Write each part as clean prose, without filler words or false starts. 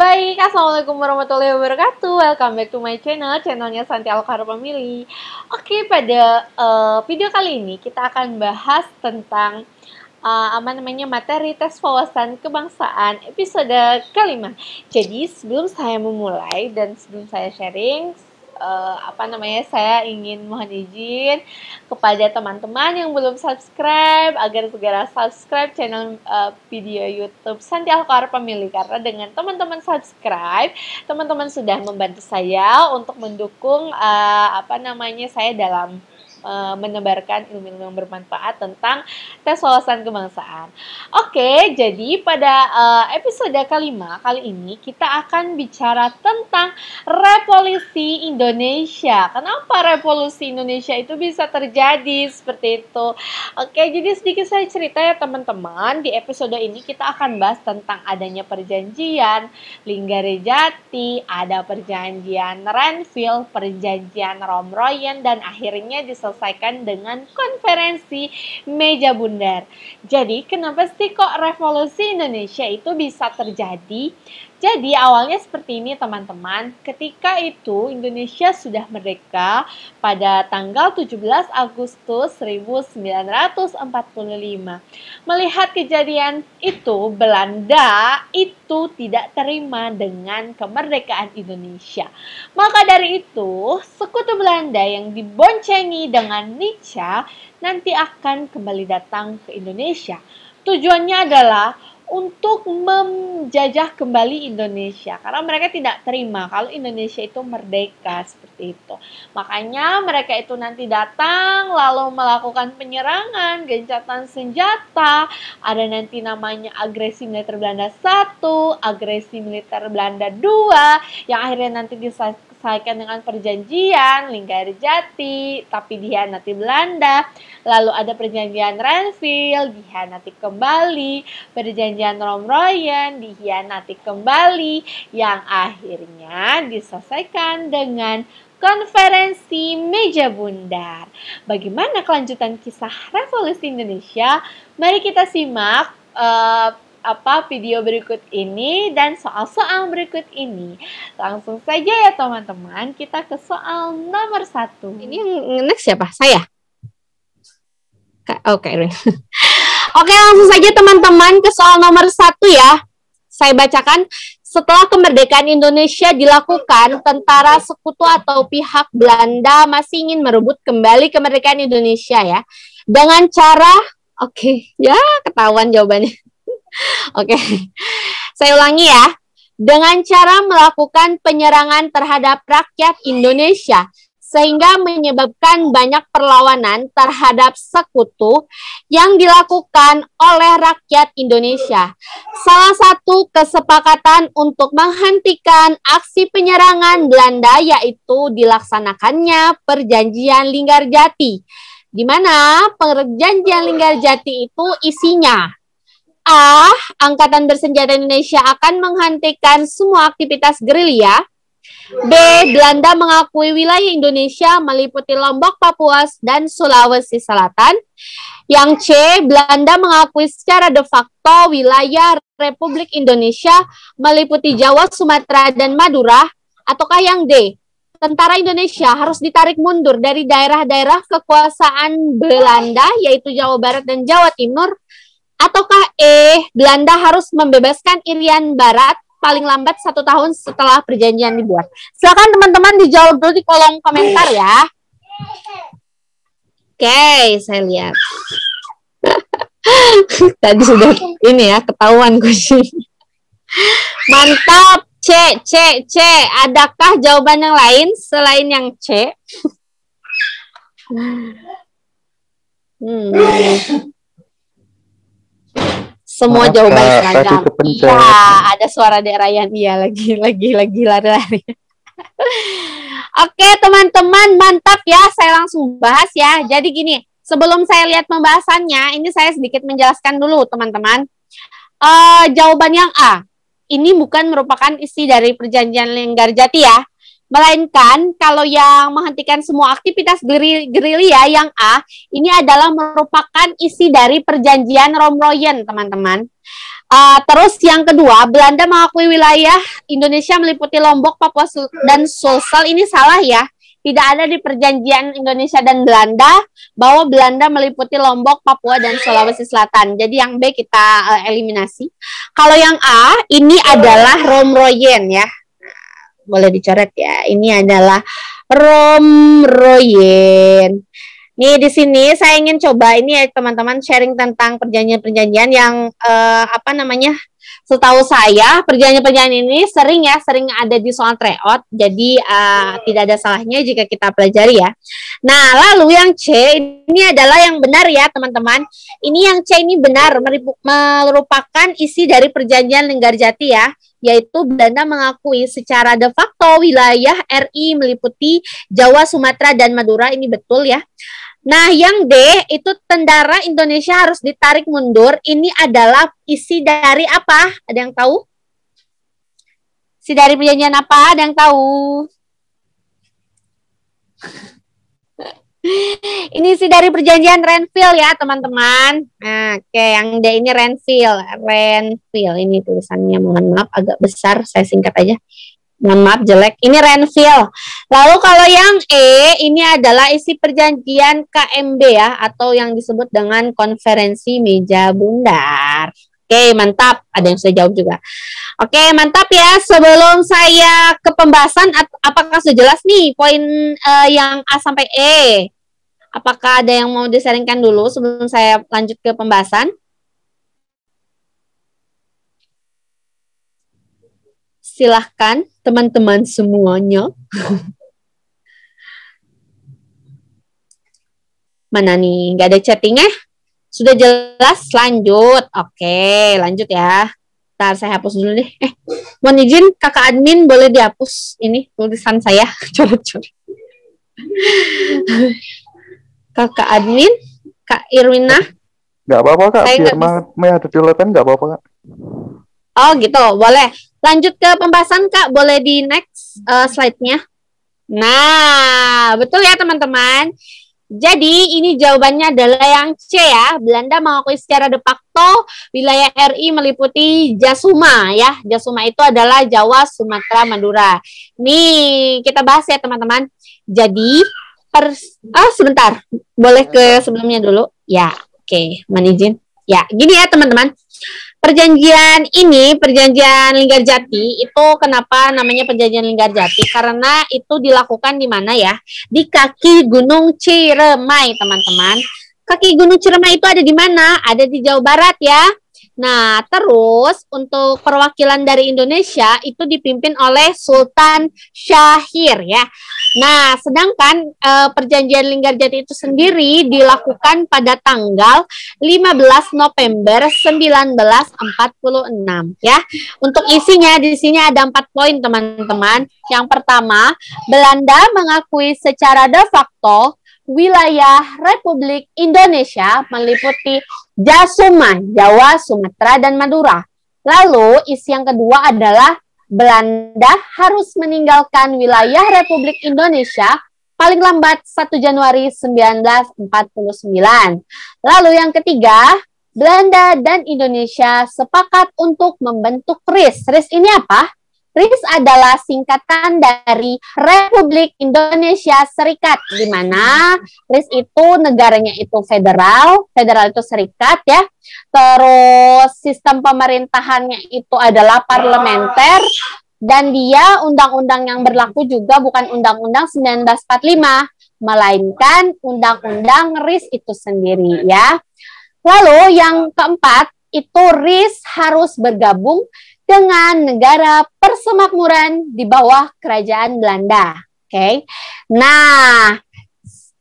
Baik, Assalamualaikum warahmatullahi wabarakatuh. Welcome back to my channel, channelnya Santi Alkar Family. Oke, pada video kali ini kita akan bahas tentang materi tes wawasan kebangsaan episode kelima. Jadi sebelum saya memulai dan sebelum saya sharing, saya ingin mohon izin kepada teman-teman yang belum subscribe agar segera subscribe channel video YouTube Santi Alkar Family, karena dengan teman-teman subscribe, teman-teman sudah membantu saya untuk mendukung saya dalam menebarkan ilmu-ilmu yang bermanfaat tentang tes wawasan kebangsaan. Oke, jadi pada episode kelima kali ini kita akan bicara tentang revolusi Indonesia. Kenapa revolusi Indonesia itu bisa terjadi seperti itu? Oke, jadi sedikit saya cerita ya teman-teman. Di episode ini kita akan bahas tentang adanya perjanjian Linggarjati, ada perjanjian Renville, perjanjian Romroyen, dan akhirnya diselesaikan dengan konferensi meja bundar. Jadi kenapa sih kok revolusi Indonesia itu bisa terjadi? Jadi awalnya seperti ini teman-teman, ketika itu Indonesia sudah merdeka pada tanggal 17 Agustus 1945. Melihat kejadian itu, Belanda itu tidak terima dengan kemerdekaan Indonesia. Maka dari itu, sekutu Belanda yang diboncengi dengan Nietzsche nanti akan kembali datang ke Indonesia. Tujuannya adalah untuk menjajah kembali Indonesia, karena mereka tidak terima kalau Indonesia itu merdeka seperti itu. Makanya mereka itu nanti datang lalu melakukan penyerangan, gencatan senjata, ada nanti namanya agresi militer Belanda 1, agresi militer Belanda 2, yang akhirnya nanti diselesaikan dengan perjanjian Linggarjati, tapi dihianati Belanda. Lalu ada perjanjian Renville, dihianati kembali, perjanjian Romroyen, dihianati kembali, yang akhirnya diselesaikan dengan konferensi meja bundar. Bagaimana kelanjutan kisah revolusi Indonesia? Mari kita simak video berikut ini dan soal-soal berikut ini. Langsung saja ya teman-teman, kita ke soal nomor 1. Ini yang next siapa? Saya? Oke. Oke, langsung saja teman-teman ke soal nomor 1 ya. Saya bacakan. Setelah kemerdekaan Indonesia dilakukan, tentara sekutu atau pihak Belanda masih ingin merebut kembali kemerdekaan Indonesia ya. Dengan cara, ketahuan jawabannya. Oke, saya ulangi ya. Dengan cara melakukan penyerangan terhadap rakyat Indonesia, sehingga menyebabkan banyak perlawanan terhadap sekutu yang dilakukan oleh rakyat Indonesia. Salah satu kesepakatan untuk menghentikan aksi penyerangan Belanda yaitu dilaksanakannya perjanjian Linggarjati, di mana perjanjian Linggarjati itu isinya: A. Angkatan bersenjata Indonesia akan menghentikan semua aktivitas gerilya. B. Belanda mengakui wilayah Indonesia meliputi Lombok, Papua, dan Sulawesi Selatan. Yang C. Belanda mengakui secara de facto wilayah Republik Indonesia meliputi Jawa, Sumatera, dan Madura. Ataukah yang D. Tentara Indonesia harus ditarik mundur dari daerah-daerah kekuasaan Belanda, yaitu Jawa Barat dan Jawa Timur. Ataukah E. Belanda harus membebaskan Irian Barat paling lambat 1 tahun setelah perjanjian dibuat? Silakan teman-teman dijawab dulu di kolom komentar ya. Oke, saya lihat. Tadi sudah ini ya, ketahuan sih. Mantap, C. Adakah jawaban yang lain selain yang C? Semua jawaban seragam. Iya, ada suara Dek Ryan. Iya, lagi lari-lari. Oke, teman-teman, mantap ya. Saya langsung bahas ya. Jadi gini, sebelum saya lihat pembahasannya, ini saya sedikit menjelaskan dulu, teman-teman. Jawaban yang A, ini bukan merupakan isi dari perjanjian Linggarjati ya. Melainkan kalau yang menghentikan semua aktivitas gerilya yang A, ini adalah merupakan isi dari perjanjian Romroyen, teman-teman. Terus yang kedua, Belanda mengakui wilayah Indonesia meliputi Lombok, Papua, dan Sulsel. Ini salah ya. Tidak ada di perjanjian Indonesia dan Belanda bahwa Belanda meliputi Lombok, Papua, dan Sulawesi Selatan. Jadi yang B kita eliminasi. Kalau yang A, ini adalah Romroyen ya. Boleh dicoret ya. Ini adalah Romroyen. Nih di sini saya ingin coba ini ya teman-teman sharing tentang perjanjian-perjanjian yang setahu saya perjanjian-perjanjian ini sering ada di soal tryout, jadi tidak ada salahnya jika kita pelajari ya. Nah lalu yang C ini adalah yang benar ya teman-teman. Ini yang C ini benar merupakan isi dari perjanjian Linggarjati ya, yaitu Belanda mengakui secara de facto wilayah RI meliputi Jawa, Sumatera, dan Madura. Ini betul ya. Nah, yang D itu tentara Indonesia harus ditarik mundur. Ini adalah isi dari apa? Ada yang tahu? Isi dari perjanjian apa? Ada yang tahu? Ini isi dari perjanjian Renville ya, teman-teman. Nah, oke, yang D ini Renville. Renville, ini tulisannya mohon maaf agak besar, saya singkat aja. Mohon maaf jelek. Ini Renville. Lalu kalau yang E ini adalah isi perjanjian KMB ya, atau yang disebut dengan konferensi meja bundar. Oke, mantap. Ada yang sudah jawab juga. Oke, mantap ya. Sebelum saya ke pembahasan, apakah sudah jelas nih poin yang A sampai E? Apakah ada yang mau disaringkan dulu sebelum saya lanjut ke pembahasan? Silahkan teman-teman semuanya. Mana nih? Nggak ada chattingnya? Sudah jelas? Lanjut. Oke, lanjut ya. Ntar saya hapus dulu deh. Mohon izin kakak admin boleh dihapus ini tulisan saya. Coret-coret. Kakak admin, Kak Irwina. Nggak apa-apa Kak, biar Maya ada tulisan nggak apa-apa Kak. Oh gitu, boleh. Lanjut ke pembahasan Kak, boleh di next slide-nya. Nah, betul ya teman-teman. Jadi ini jawabannya adalah yang C ya. Belanda mengakui secara de facto wilayah RI meliputi Jasuma ya. Jasuma itu adalah Jawa, Sumatera, Madura. Nih kita bahas ya teman-teman. Jadi sebentar, boleh ke sebelumnya dulu? Ya, oke, manizin. Ya, gini ya teman-teman. Perjanjian ini, perjanjian Linggarjati, itu kenapa namanya perjanjian Linggarjati? Karena itu dilakukan di mana ya? Di kaki Gunung Ciremai, teman-teman. Kaki Gunung Ciremai itu ada di mana? Ada di Jawa Barat ya. Nah, terus untuk perwakilan dari Indonesia itu dipimpin oleh Sultan Syahir ya. Nah, sedangkan perjanjian Linggarjati itu sendiri dilakukan pada tanggal 15 November 1946 ya. Untuk isinya di sini ada 4 poin teman-teman. Yang pertama, Belanda mengakui secara de facto wilayah Republik Indonesia meliputi Jasuma, Jawa, Sumatera, dan Madura. Lalu isi yang kedua adalah Belanda harus meninggalkan wilayah Republik Indonesia paling lambat 1 Januari 1949. Lalu yang ketiga, Belanda dan Indonesia sepakat untuk membentuk RIS. RIS ini apa? RIS adalah singkatan dari Republik Indonesia Serikat, di mana RIS itu negaranya itu federal itu serikat ya. Terus sistem pemerintahannya itu adalah parlementer, dan dia undang-undang yang berlaku juga bukan Undang-Undang 1945, melainkan Undang-Undang RIS itu sendiri ya. Lalu yang keempat, itu RIS harus bergabung dengan negara persemakmuran di bawah kerajaan Belanda. Oke. Nah,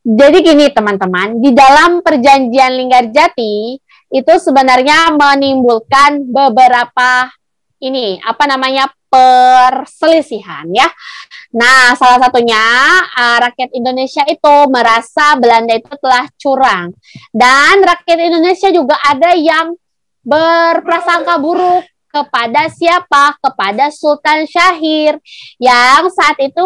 jadi gini teman-teman, di dalam perjanjian Linggarjati itu sebenarnya menimbulkan beberapa perselisihan ya. Nah, salah satunya rakyat Indonesia itu merasa Belanda itu telah curang, dan rakyat Indonesia juga ada yang berprasangka buruk Kepada siapa? Kepada Sultan Syahir yang saat itu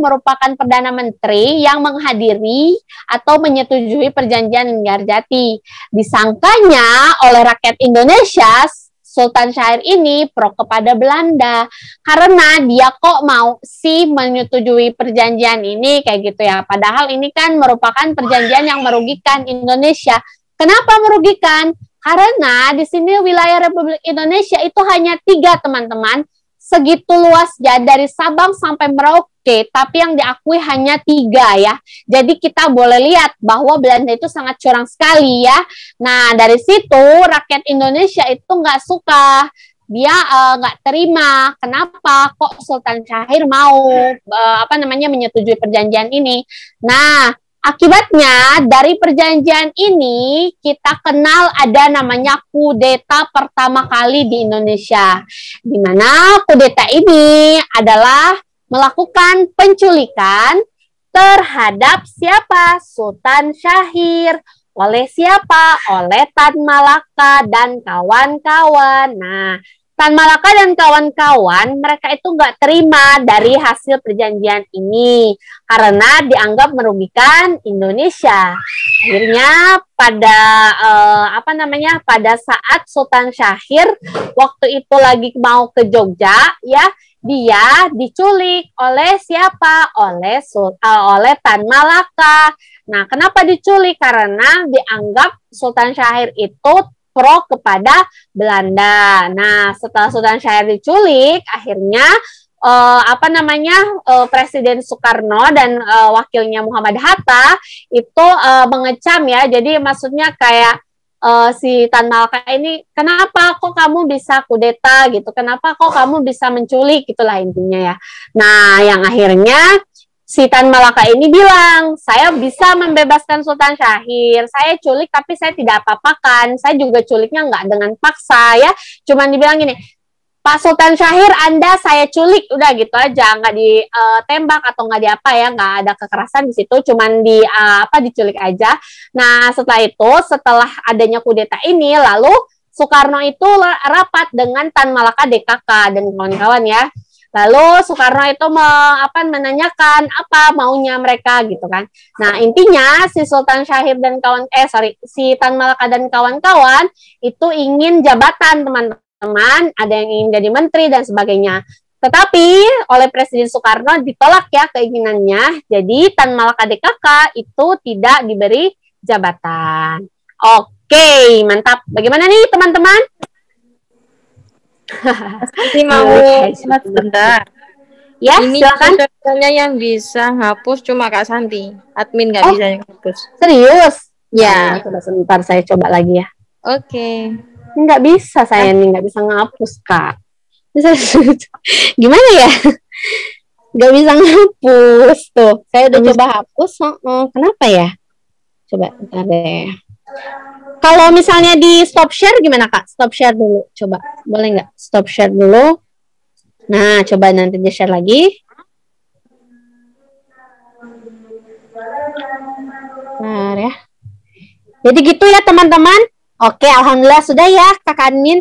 merupakan perdana menteri yang menghadiri atau menyetujui perjanjian Linggarjati. Disangkanya oleh rakyat Indonesia Sultan Syahir ini pro kepada Belanda karena dia kok mau sih menyetujui perjanjian ini kayak gitu ya. Padahal ini kan merupakan perjanjian yang merugikan Indonesia. Kenapa merugikan? Karena di sini wilayah Republik Indonesia itu hanya 3 teman-teman, segitu luas ya dari Sabang sampai Merauke, tapi yang diakui hanya 3 ya. Jadi kita boleh lihat bahwa Belanda itu sangat curang sekali ya. Nah dari situ rakyat Indonesia itu nggak suka, dia nggak terima. Kenapa kok Sultan Syahir mau menyetujui perjanjian ini? Nah akibatnya dari perjanjian ini kita kenal ada namanya kudeta pertama kali di Indonesia. Di mana kudeta ini adalah melakukan penculikan terhadap siapa? Sultan Syahir. Oleh siapa? Oleh Tan Malaka dan kawan-kawan. Nah, Tan Malaka dan kawan-kawan mereka itu nggak terima dari hasil perjanjian ini karena dianggap merugikan Indonesia. Akhirnya pada saat Sultan Syahir waktu itu lagi mau ke Jogja ya, dia diculik oleh siapa? Oleh Tan Malaka. Nah, kenapa diculik? Karena dianggap Sultan Syahir itu pro kepada Belanda. Nah, setelah Sultan Syahir diculik, akhirnya Presiden Soekarno dan wakilnya Muhammad Hatta itu mengecam ya. Jadi maksudnya kayak si Tan Malaka ini, kenapa kok kamu bisa kudeta gitu? Kenapa kok kamu bisa menculik? Gitulah intinya ya. Nah, yang akhirnya si Tan Malaka ini bilang, saya bisa membebaskan Sultan Syahir, saya culik tapi saya tidak apa-apakan, saya juga culiknya nggak dengan paksa ya, cuman dibilang gini, Pak Sultan Syahir Anda saya culik, udah gitu aja, nggak ditembak atau nggak diapa ya, nggak ada kekerasan di situ, cuman diculik aja. Nah setelah adanya kudeta ini, lalu Soekarno itu rapat dengan Tan Malaka DKK dan kawan-kawan ya. Lalu Soekarno itu menanyakan apa maunya mereka gitu kan. Nah intinya si Sultan Syahir dan si Tan Malaka dan kawan-kawan itu ingin jabatan teman-teman, ada yang ingin jadi menteri dan sebagainya. Tetapi oleh Presiden Soekarno ditolak ya keinginannya. Jadi Tan Malaka DKK itu tidak diberi jabatan. Oke, mantap. Bagaimana nih teman-teman? Pasti mau sebentar. Ya, ini silakan. Soalnya yang bisa hapus cuma Kak Santi. Admin nggak bisa yang hapus. Serius? Ya. Coba sebentar saya coba lagi ya. Oke. Nggak bisa saya nih, nggak bisa ngapus Kak. Gimana ya? Nggak bisa ngapus tuh. Saya udah coba hapus. Kenapa ya? Coba bentar deh. Kalau misalnya di stop share gimana Kak? Stop share dulu, coba. Boleh nggak? Stop share dulu. Nah, coba nanti di-share lagi. Bentar ya. Jadi gitu ya teman-teman. Oke, alhamdulillah sudah ya Kak Admin.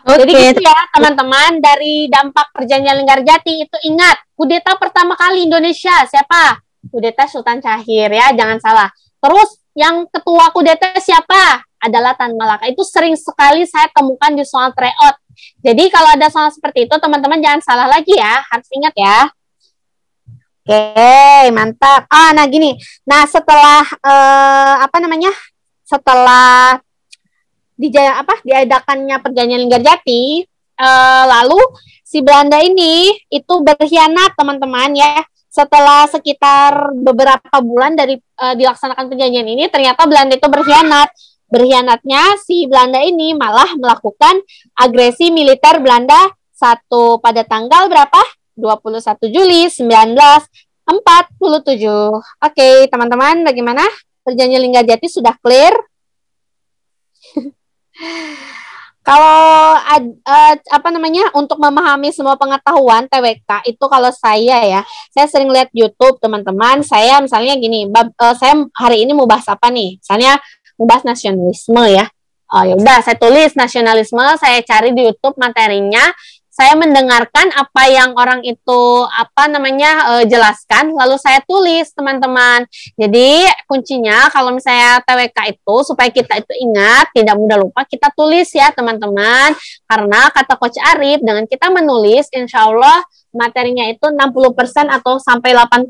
Jadi gitu ya teman-teman, dari dampak perjanjian Linggarjati itu ingat, kudeta pertama kali Indonesia siapa? Kudeta Sultan Syahir ya, jangan salah. Terus yang ketua kudeta siapa? Adalah Tan Malaka. Itu sering sekali saya temukan di soal tryout. Jadi kalau ada soal seperti itu, teman-teman jangan salah lagi ya. Harus ingat ya. Oke, mantap. Nah gini. Nah setelah setelah diadakannya perjanjian Linggarjati, lalu si Belanda ini itu berkhianat teman-teman ya. Setelah sekitar beberapa bulan dari dilaksanakan perjanjian ini, ternyata Belanda itu berkhianat. Berkhianatnya si Belanda ini malah melakukan agresi militer Belanda pada tanggal berapa? 21 Juli 1947. Oke, teman-teman, bagaimana? Perjanjian Linggarjati sudah clear? Kalau untuk memahami semua pengetahuan TWK itu, kalau saya sering lihat YouTube teman-teman. Saya misalnya gini, saya hari ini mau bahas apa nih? Misalnya mau bahas nasionalisme ya. Oh, ya udah, saya tulis nasionalisme, saya cari di YouTube materinya, saya mendengarkan apa yang orang itu jelaskan, lalu saya tulis teman-teman. Jadi kuncinya kalau misalnya TWK itu supaya kita itu ingat, tidak mudah lupa, kita tulis ya teman-teman. Karena kata Coach Arif, dengan kita menulis, insya Allah materinya itu 60% atau sampai 80%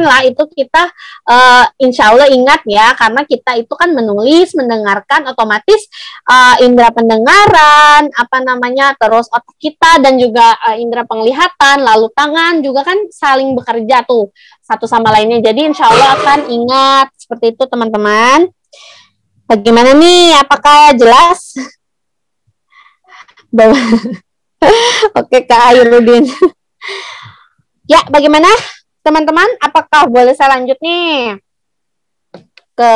lah itu kita insya Allah ingat ya, karena kita itu kan menulis, mendengarkan, otomatis indera pendengaran, terus otak kita dan juga indera penglihatan, lalu tangan juga kan saling bekerja tuh satu sama lainnya. Jadi insya Allah akan ingat seperti itu teman-teman. Bagaimana nih? Apakah jelas? Oke Kak Ayurudin. Ya, bagaimana teman-teman? Apakah boleh saya lanjut nih ke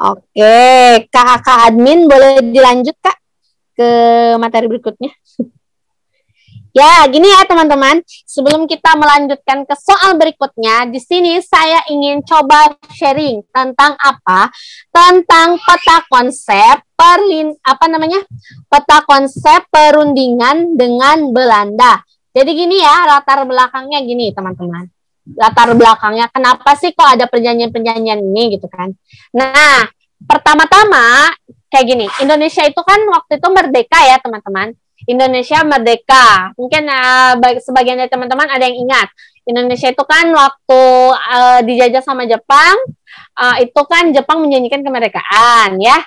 Oke, Kak admin boleh dilanjut Kak ke materi berikutnya. Ya, gini ya teman-teman. Sebelum kita melanjutkan ke soal berikutnya, di sini saya ingin coba sharing tentang apa? Tentang peta konsep peta konsep perundingan dengan Belanda. Jadi gini ya, latar belakangnya gini teman-teman. Latar belakangnya kenapa sih kok ada perjanjian-perjanjian ini gitu kan. Nah, pertama-tama kayak gini, Indonesia itu kan waktu itu merdeka ya teman-teman. Indonesia merdeka. Mungkin sebagian dari teman-teman ada yang ingat. Indonesia itu kan waktu dijajah sama Jepang, itu kan Jepang menjanjikan kemerdekaan ya.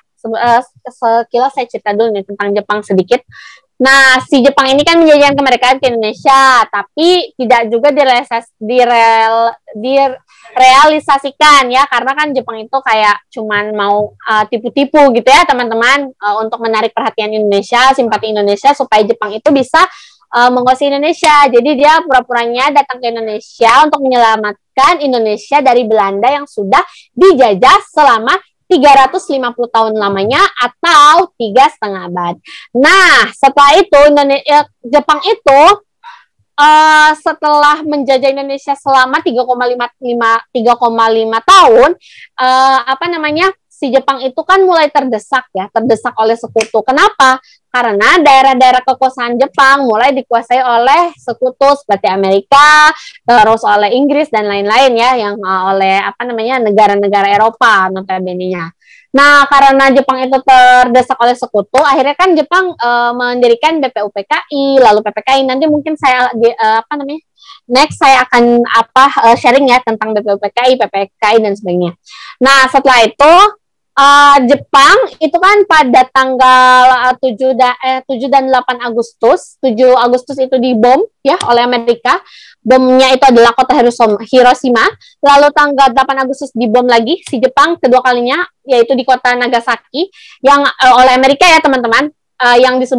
Sekilas saya cerita dulu nih tentang Jepang sedikit. Nah, si Jepang ini kan menjanjikan kemerdekaan ke Indonesia, tapi tidak juga direalisasikan ya, karena kan Jepang itu kayak cuman mau tipu-tipu gitu ya teman-teman, untuk menarik perhatian Indonesia, simpati Indonesia supaya Jepang itu bisa menguasai Indonesia. Jadi dia pura-puranya datang ke Indonesia untuk menyelamatkan Indonesia dari Belanda yang sudah dijajah selama 350 tahun lamanya atau 3,5 abad. Nah, setelah itu Jepang itu setelah menjajah Indonesia selama 3,5 tahun, si Jepang itu kan mulai terdesak oleh sekutu. Kenapa? Karena daerah-daerah kekuasaan Jepang mulai dikuasai oleh sekutu seperti Amerika, terus oleh Inggris dan lain-lain ya, yang oleh negara-negara Eropa notabene-nya. Nah, karena Jepang itu terdesak oleh sekutu, akhirnya kan Jepang mendirikan BPUPKI, lalu PPKI. Nanti mungkin saya next saya akan sharing ya tentang BPUPKI, PPKI dan sebagainya. Nah, setelah itu Jepang itu kan pada tanggal 7 dan 8 Agustus, 7 Agustus itu dibom ya oleh Amerika. Bomnya itu adalah kota Hiroshima. Lalu tanggal 8 Agustus dibom lagi si Jepang kedua kalinya, yaitu di kota Nagasaki yang oleh Amerika ya teman-teman. Yang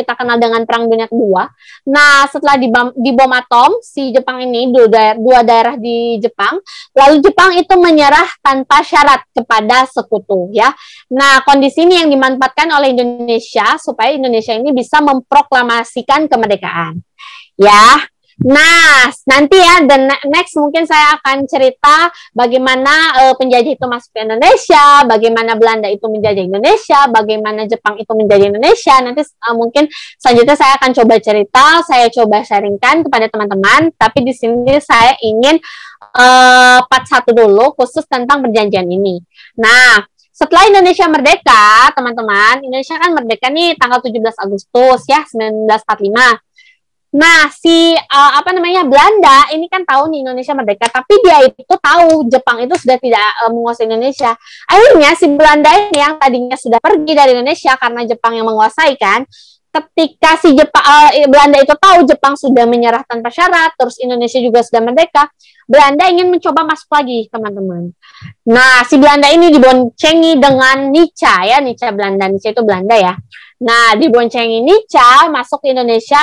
kita kenal dengan Perang Dunia Kedua. Nah, setelah dibom atom si Jepang ini dua daerah di Jepang, lalu Jepang itu menyerah tanpa syarat kepada sekutu ya. Nah, kondisi ini yang dimanfaatkan oleh Indonesia supaya Indonesia ini bisa memproklamasikan kemerdekaan. Ya. Nah, nanti ya, dan next mungkin saya akan cerita bagaimana penjajah itu masuk ke Indonesia, bagaimana Belanda itu menjajah Indonesia, bagaimana Jepang itu menjajah Indonesia. Nanti mungkin selanjutnya saya akan coba cerita, saya coba sharingkan kepada teman-teman, tapi di sini saya ingin part 1 dulu khusus tentang perjanjian ini. Nah, setelah Indonesia merdeka, teman-teman, Indonesia kan merdeka nih tanggal 17 Agustus ya, 1945. Nah, Belanda ini kan tahu nih Indonesia merdeka, tapi dia itu tahu Jepang itu sudah tidak menguasai Indonesia. Akhirnya si Belanda ini yang tadinya sudah pergi dari Indonesia karena Jepang yang menguasai kan, ketika si Belanda itu tahu Jepang sudah menyerah tanpa syarat, terus Indonesia juga sudah merdeka, Belanda ingin mencoba masuk lagi, teman-teman. Nah, si Belanda ini diboncengi dengan Nica ya, Nica Belanda, Nica itu Belanda ya. Nah, diboncengi Nica masuk ke Indonesia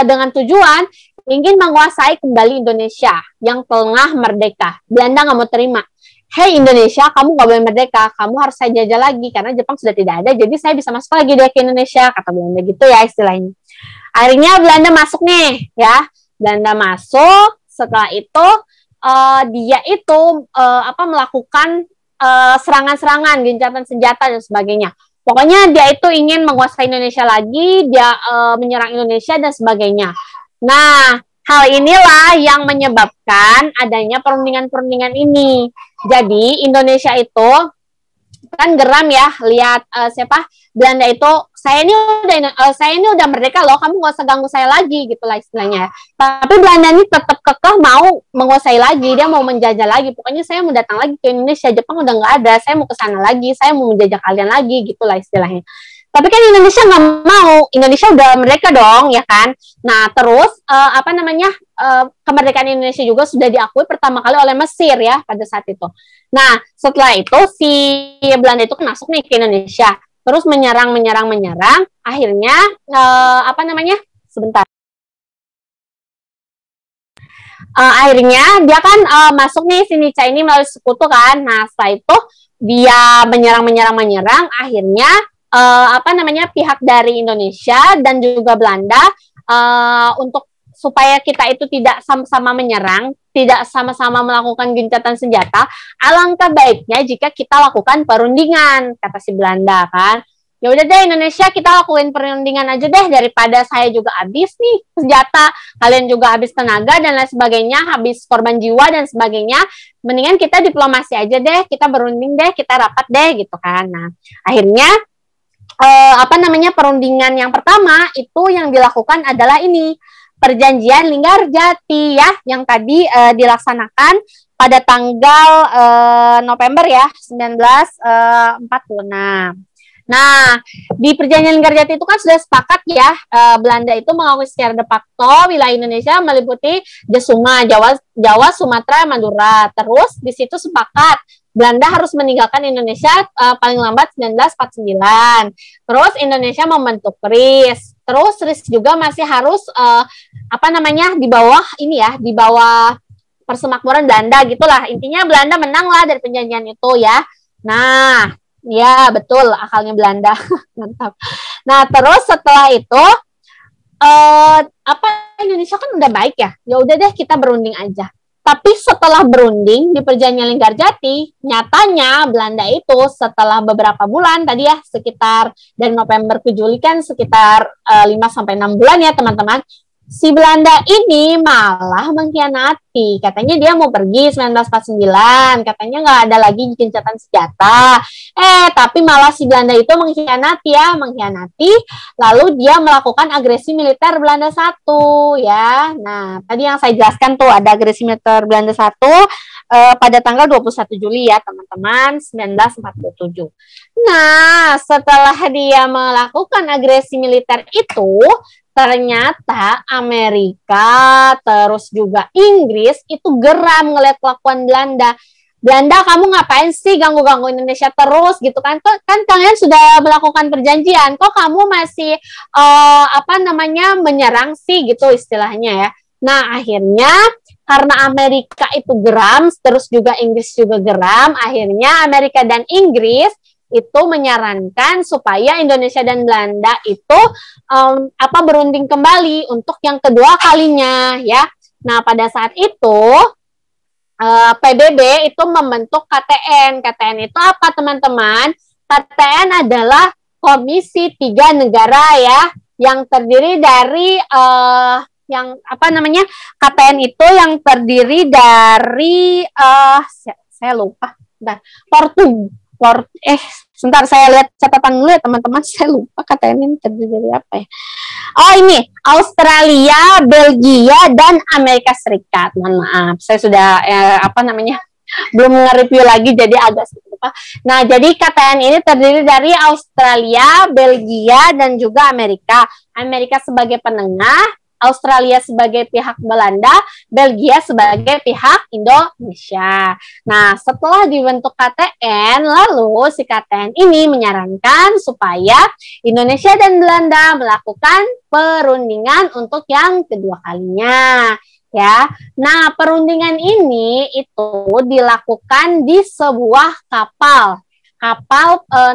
dengan tujuan ingin menguasai kembali Indonesia yang tengah merdeka. Belanda nggak mau terima. Hei Indonesia, kamu nggak boleh merdeka, kamu harus saya jajah lagi karena Jepang sudah tidak ada, jadi saya bisa masuk lagi deh ke Indonesia, kata Belanda gitu ya istilahnya. Akhirnya Belanda masuk nih, ya. Belanda masuk. Setelah itu dia itu melakukan serangan-serangan, gencatan senjata dan sebagainya. Pokoknya dia itu ingin menguasai Indonesia lagi, dia menyerang Indonesia dan sebagainya. Nah, hal inilah yang menyebabkan adanya perundingan-perundingan ini. Jadi Indonesia itu kan geram ya lihat Belanda itu saya ini udah merdeka loh, kamu gak usah ganggu saya lagi gitulah istilahnya. Tapi Belanda ini tetap kekeh mau menguasai lagi, dia mau menjajah lagi. Pokoknya saya mau datang lagi ke Indonesia, Jepang udah nggak ada, saya mau ke sana lagi, saya mau menjajah kalian lagi gitulah istilahnya. Tapi kan Indonesia nggak mau, Indonesia udah merdeka dong ya kan. Nah terus kemerdekaan Indonesia juga sudah diakui pertama kali oleh Mesir ya pada saat itu. Nah setelah itu si Belanda itu masuk nih ke Indonesia, terus menyerang, akhirnya akhirnya dia kan masuk nih si Nica ini melalui sekutu kan. Nah setelah itu dia menyerang, akhirnya pihak dari Indonesia dan juga Belanda untuk supaya kita itu tidak sama-sama menyerang, tidak sama-sama melakukan gencatan senjata, alangkah baiknya jika kita lakukan perundingan, kata si Belanda kan. Ya udah deh Indonesia, kita lakuin perundingan aja deh, daripada saya juga habis nih senjata, kalian juga habis tenaga dan lain sebagainya, habis korban jiwa dan sebagainya. Mendingan kita diplomasi aja deh, kita berunding deh, kita rapat deh gitu kan. Nah, akhirnya perundingan yang pertama itu yang dilakukan adalah ini Perjanjian Linggarjati ya, yang tadi dilaksanakan pada tanggal November ya 1946. Nah, di Perjanjian Linggarjati itu kan sudah sepakat ya, Belanda itu mengakui secara de facto wilayah Indonesia meliputi Jesuma, Jawa, Sumatera, Madura. Terus di situ sepakat Belanda harus meninggalkan Indonesia paling lambat 1949. Terus Indonesia membentuk RIS. Terus RIS juga masih harus di bawah ini ya, di bawah persemakmuran Belanda gitulah. Intinya Belanda menang lah dari perjanjian itu ya. Nah, ya betul akalnya Belanda. Mantap. Nah, terus setelah itu Indonesia kan udah baik ya. Ya udah deh kita berunding aja. Tapi setelah berunding di Perjanjian Linggarjati, nyatanya Belanda itu setelah beberapa bulan tadi ya, sekitar dari November ke Juli kan sekitar 5-6 bulan ya teman-teman. Si Belanda ini malah mengkhianati. Katanya dia mau pergi 1949, katanya nggak ada lagi gencatan senjata. Tapi malah si Belanda itu mengkhianati, lalu dia melakukan agresi militer Belanda 1 ya. Nah, tadi yang saya jelaskan tuh ada agresi militer Belanda 1 pada tanggal 21 Juli ya, teman-teman, 1947. Nah, setelah dia melakukan agresi militer itu, ternyata Amerika terus juga Inggris itu geram ngeliat kelakuan Belanda. Belanda, kamu ngapain sih ganggu-ganggu Indonesia terus gitu kan? Kan kalian sudah melakukan perjanjian, kok kamu masih menyerang sih gitu istilahnya ya. Nah, akhirnya karena Amerika itu geram, terus juga Inggris juga geram, akhirnya Amerika dan Inggris itu menyarankan supaya Indonesia dan Belanda itu berunding kembali untuk yang kedua kalinya ya. Nah, pada saat itu PBB itu membentuk KTN. KTN itu apa, teman-teman? KTN adalah Komisi 3 Negara ya, yang terdiri dari KTN itu yang terdiri dari saya lupa. Sebentar saya lihat catatan dulu ya teman-teman, saya lupa KTN ini terdiri dari apa ya. Oh ini, Australia, Belgia, dan Amerika Serikat. Mohon maaf, saya sudah belum nge-review lagi jadi agak sedikit lupa. Nah, jadi KTN ini terdiri dari Australia, Belgia, dan juga Amerika. Amerika sebagai penengah, Australia sebagai pihak Belanda, Belgia sebagai pihak Indonesia. Nah, setelah dibentuk KTN, lalu si KTN ini menyarankan supaya Indonesia dan Belanda melakukan perundingan untuk yang kedua kalinya. Ya, nah perundingan ini itu dilakukan di sebuah kapal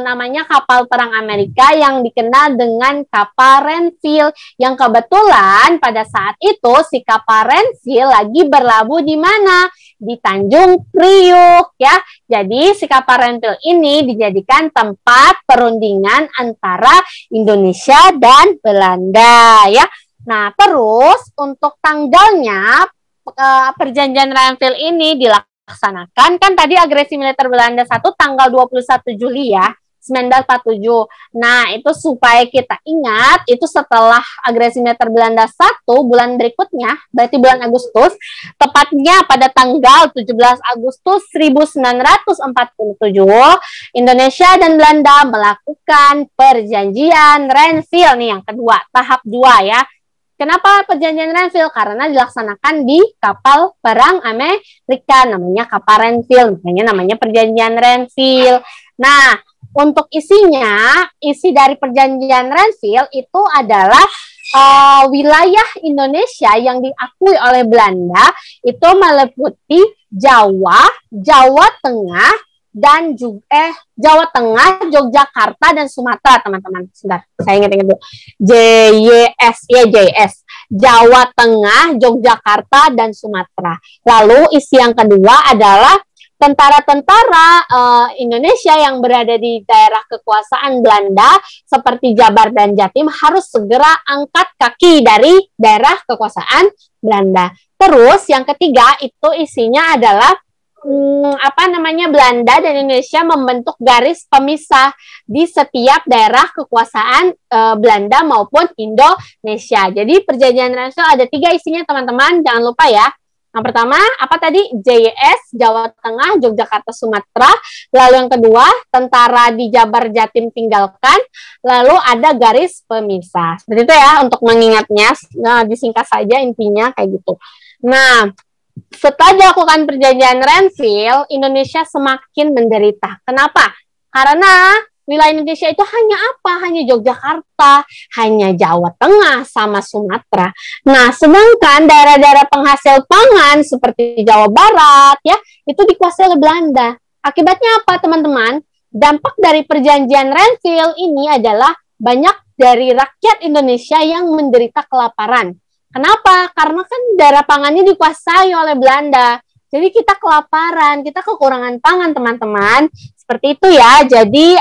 namanya kapal perang Amerika yang dikenal dengan kapal Renville, yang kebetulan pada saat itu si kapal Renville lagi berlabuh di mana? di Tanjung Priuk ya. Jadi si Kaparenville ini dijadikan tempat perundingan antara Indonesia dan Belanda ya. Nah, terus untuk tanggalnya perjanjian Renville ini dilaksanakan kan tadi agresi militer Belanda 1 tanggal 21 Juli ya. 1947. Nah, itu supaya kita ingat, itu setelah agresi militer Belanda 1, bulan berikutnya, berarti bulan Agustus, tepatnya pada tanggal 17 Agustus 1947, Indonesia dan Belanda melakukan perjanjian Renville nih yang kedua, tahap 2 ya. Kenapa perjanjian Renville? Karena dilaksanakan di kapal perang Amerika, namanya kapal Renville, makanya namanya perjanjian Renville. Nah, untuk isinya, isi dari perjanjian Renville itu adalah wilayah Indonesia yang diakui oleh Belanda itu meliputi Jawa, Jawa Tengah, dan juga Jawa Tengah, Yogyakarta, dan Sumatera, teman-teman. Sebentar, saya ingat-ingat dulu. JS. Jawa Tengah, Yogyakarta, dan Sumatera. Lalu isi yang kedua adalah tentara-tentara Indonesia yang berada di daerah kekuasaan Belanda seperti Jabar dan Jatim harus segera angkat kaki dari daerah kekuasaan Belanda. Terus yang ketiga itu isinya adalah Belanda dan Indonesia membentuk garis pemisah di setiap daerah kekuasaan Belanda maupun Indonesia. Jadi perjanjian Renville ada 3 isinya teman-teman, jangan lupa ya. Yang pertama, apa tadi? JS, Jawa Tengah, Yogyakarta, Sumatera. Lalu yang kedua, tentara di Jabar Jatim tinggalkan. Lalu ada garis pemisah. Seperti itu ya untuk mengingatnya. Nah, disingkat saja intinya kayak gitu. Nah, setelah dilakukan perjanjian Renville, Indonesia semakin menderita. Kenapa? Karena wilayah Indonesia itu hanya apa? Hanya Yogyakarta, hanya Jawa Tengah, sama Sumatera. Nah, sedangkan daerah-daerah penghasil pangan seperti Jawa Barat, ya, itu dikuasai oleh Belanda. Akibatnya apa, teman-teman? Dampak dari perjanjian Renville ini adalah banyak dari rakyat Indonesia yang menderita kelaparan. Kenapa? Karena kan daerah pangannya dikuasai oleh Belanda. Jadi kita kelaparan, kita kekurangan pangan, teman-teman. Seperti itu ya. Jadi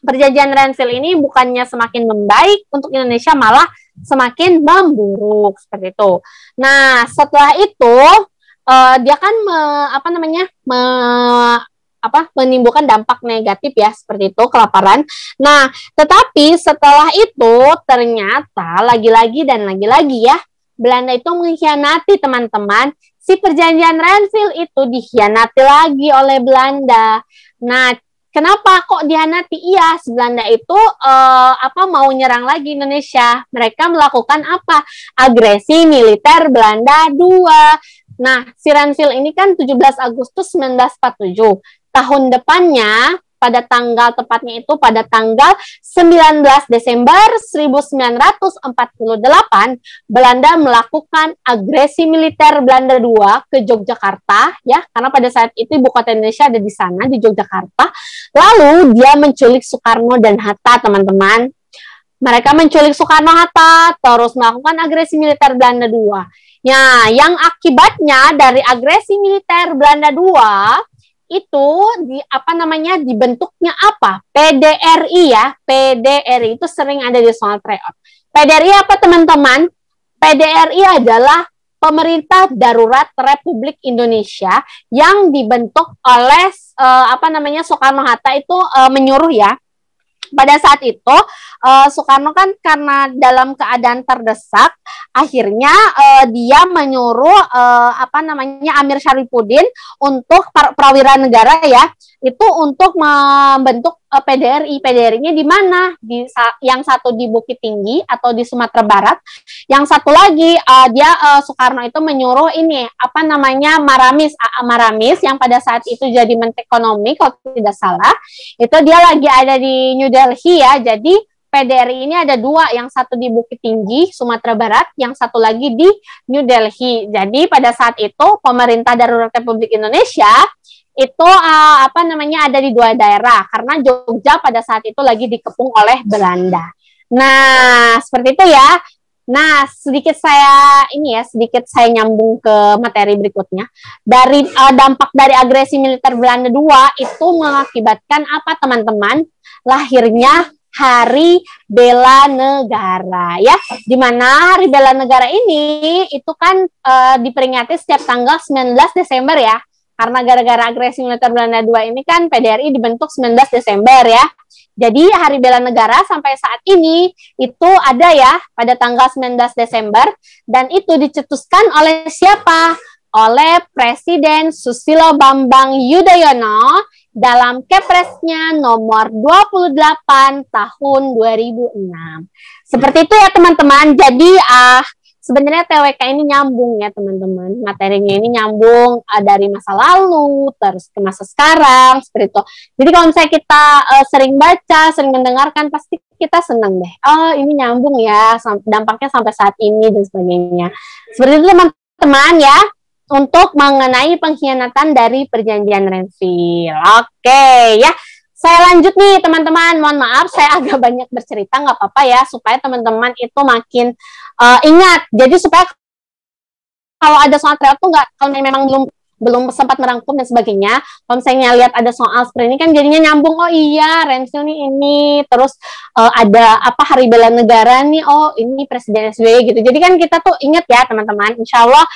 perjanjian Renville ini bukannya semakin membaik untuk Indonesia, malah semakin memburuk seperti itu. Nah, setelah itu dia kan menimbulkan dampak negatif ya, seperti itu, kelaparan. Nah, tetapi setelah itu ternyata lagi-lagi ya, Belanda itu mengkhianati, teman-teman. Si perjanjian Renville itu dikhianati lagi oleh Belanda. Nah, kenapa kok dikhianati? Iya, Belanda itu mau nyerang lagi Indonesia. Mereka melakukan apa? Agresi militer Belanda 2. Nah, si Renville ini kan 17 Agustus 1947. Tahun depannya, tepatnya itu pada tanggal 19 Desember 1948, Belanda melakukan agresi militer Belanda 2 ke Yogyakarta, ya, karena pada saat itu ibu kota Indonesia ada di sana, di Yogyakarta. Lalu dia menculik Soekarno dan Hatta, teman-teman. Mereka menculik Soekarno-Hatta, terus melakukan agresi militer Belanda 2. Ya, yang akibatnya dari agresi militer Belanda 2 itu dibentuknya apa? PDRI ya. PDRI itu sering ada di soal tryout. PDRI apa, teman-teman? PDRI adalah Pemerintah Darurat Republik Indonesia yang dibentuk oleh Soekarno-Hatta itu menyuruh ya. Pada saat itu Soekarno kan karena dalam keadaan terdesak, akhirnya dia menyuruh Amir Syarifuddin untuk prawira negara ya, itu untuk membentuk PDRI. PDRI-nya di mana? Yang satu di Bukit Tinggi atau di Sumatera Barat, yang satu lagi Soekarno itu menyuruh Maramis yang pada saat itu jadi Menteri Ekonomi kalau tidak salah, itu dia lagi ada di New Delhi ya. Jadi PDRI ini ada 2, yang satu di Bukit Tinggi, Sumatera Barat, yang satu lagi di New Delhi. Jadi pada saat itu Pemerintah Darurat Republik Indonesia itu ada di 2 daerah karena Jogja pada saat itu lagi dikepung oleh Belanda. Nah, seperti itu ya. Nah, sedikit saya nyambung ke materi berikutnya. Dari dampak dari agresi militer Belanda II itu mengakibatkan apa teman-teman? Lahirnya Hari Bela Negara ya, di mana Hari Bela Negara ini itu kan diperingati setiap tanggal 19 Desember ya. Karena gara-gara agresi militer Belanda II ini kan PDRI dibentuk 19 Desember ya. Jadi Hari Bela Negara sampai saat ini itu ada ya pada tanggal 19 Desember dan itu dicetuskan oleh siapa? Oleh Presiden Susilo Bambang Yudhoyono dalam Kepresnya nomor 28 tahun 2006. Seperti itu ya teman-teman. Jadi sebenarnya TWK ini nyambung ya teman-teman. Materinya ini nyambung dari masa lalu terus ke masa sekarang seperti itu. Jadi kalau misalnya kita sering baca, sering mendengarkan pasti kita senang deh. Oh, ini nyambung ya, dampaknya sampai saat ini dan sebagainya. Seperti itu teman-teman ya. Untuk mengenai pengkhianatan dari perjanjian Renville. Oke ya. Saya lanjut nih teman-teman, mohon maaf saya agak banyak bercerita, nggak apa-apa ya, supaya teman-teman itu makin ingat. Jadi supaya kalau ada soal tryout tuh nggak, kalau memang belum sempat merangkum dan sebagainya, kalau misalnya lihat ada soal seperti ini kan jadinya nyambung, oh iya Renville nih ini, terus ada apa Hari Bela Negara nih, oh ini Presiden SBY gitu. Jadi kan kita tuh ingat ya teman-teman, insya Allah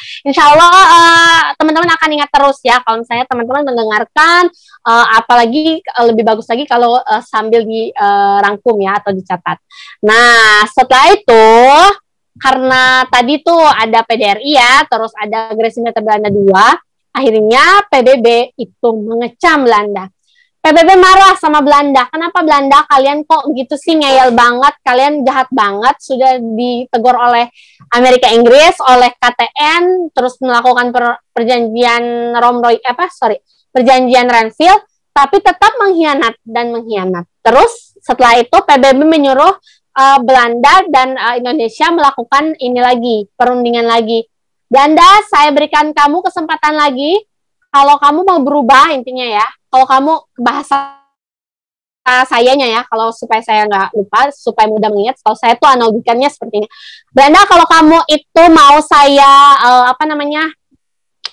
teman-teman akan ingat terus ya kalau misalnya teman-teman mendengarkan, apalagi lebih bagus lagi kalau sambil dirangkum ya atau dicatat. Nah setelah itu karena tadi tuh ada PDRI ya, terus ada agresi militer Belanda II, akhirnya PBB itu mengecam Belanda. PBB marah sama Belanda. Kenapa Belanda? Kalian kok gitu sih, ngeyel banget, kalian jahat banget, sudah ditegur oleh Amerika Inggris, oleh KTN, terus melakukan perjanjian perjanjian Renville, tapi tetap mengkhianat. Terus setelah itu PBB menyuruh Belanda dan Indonesia melakukan ini lagi, perundingan lagi. Belanda, saya berikan kamu kesempatan lagi. Kalau kamu mau berubah intinya ya. Kalau kamu bahasa sayanya ya, kalau supaya saya nggak lupa, supaya mudah mengingat. Kalau saya tuh analogikannya seperti ini. Belanda, kalau kamu itu mau saya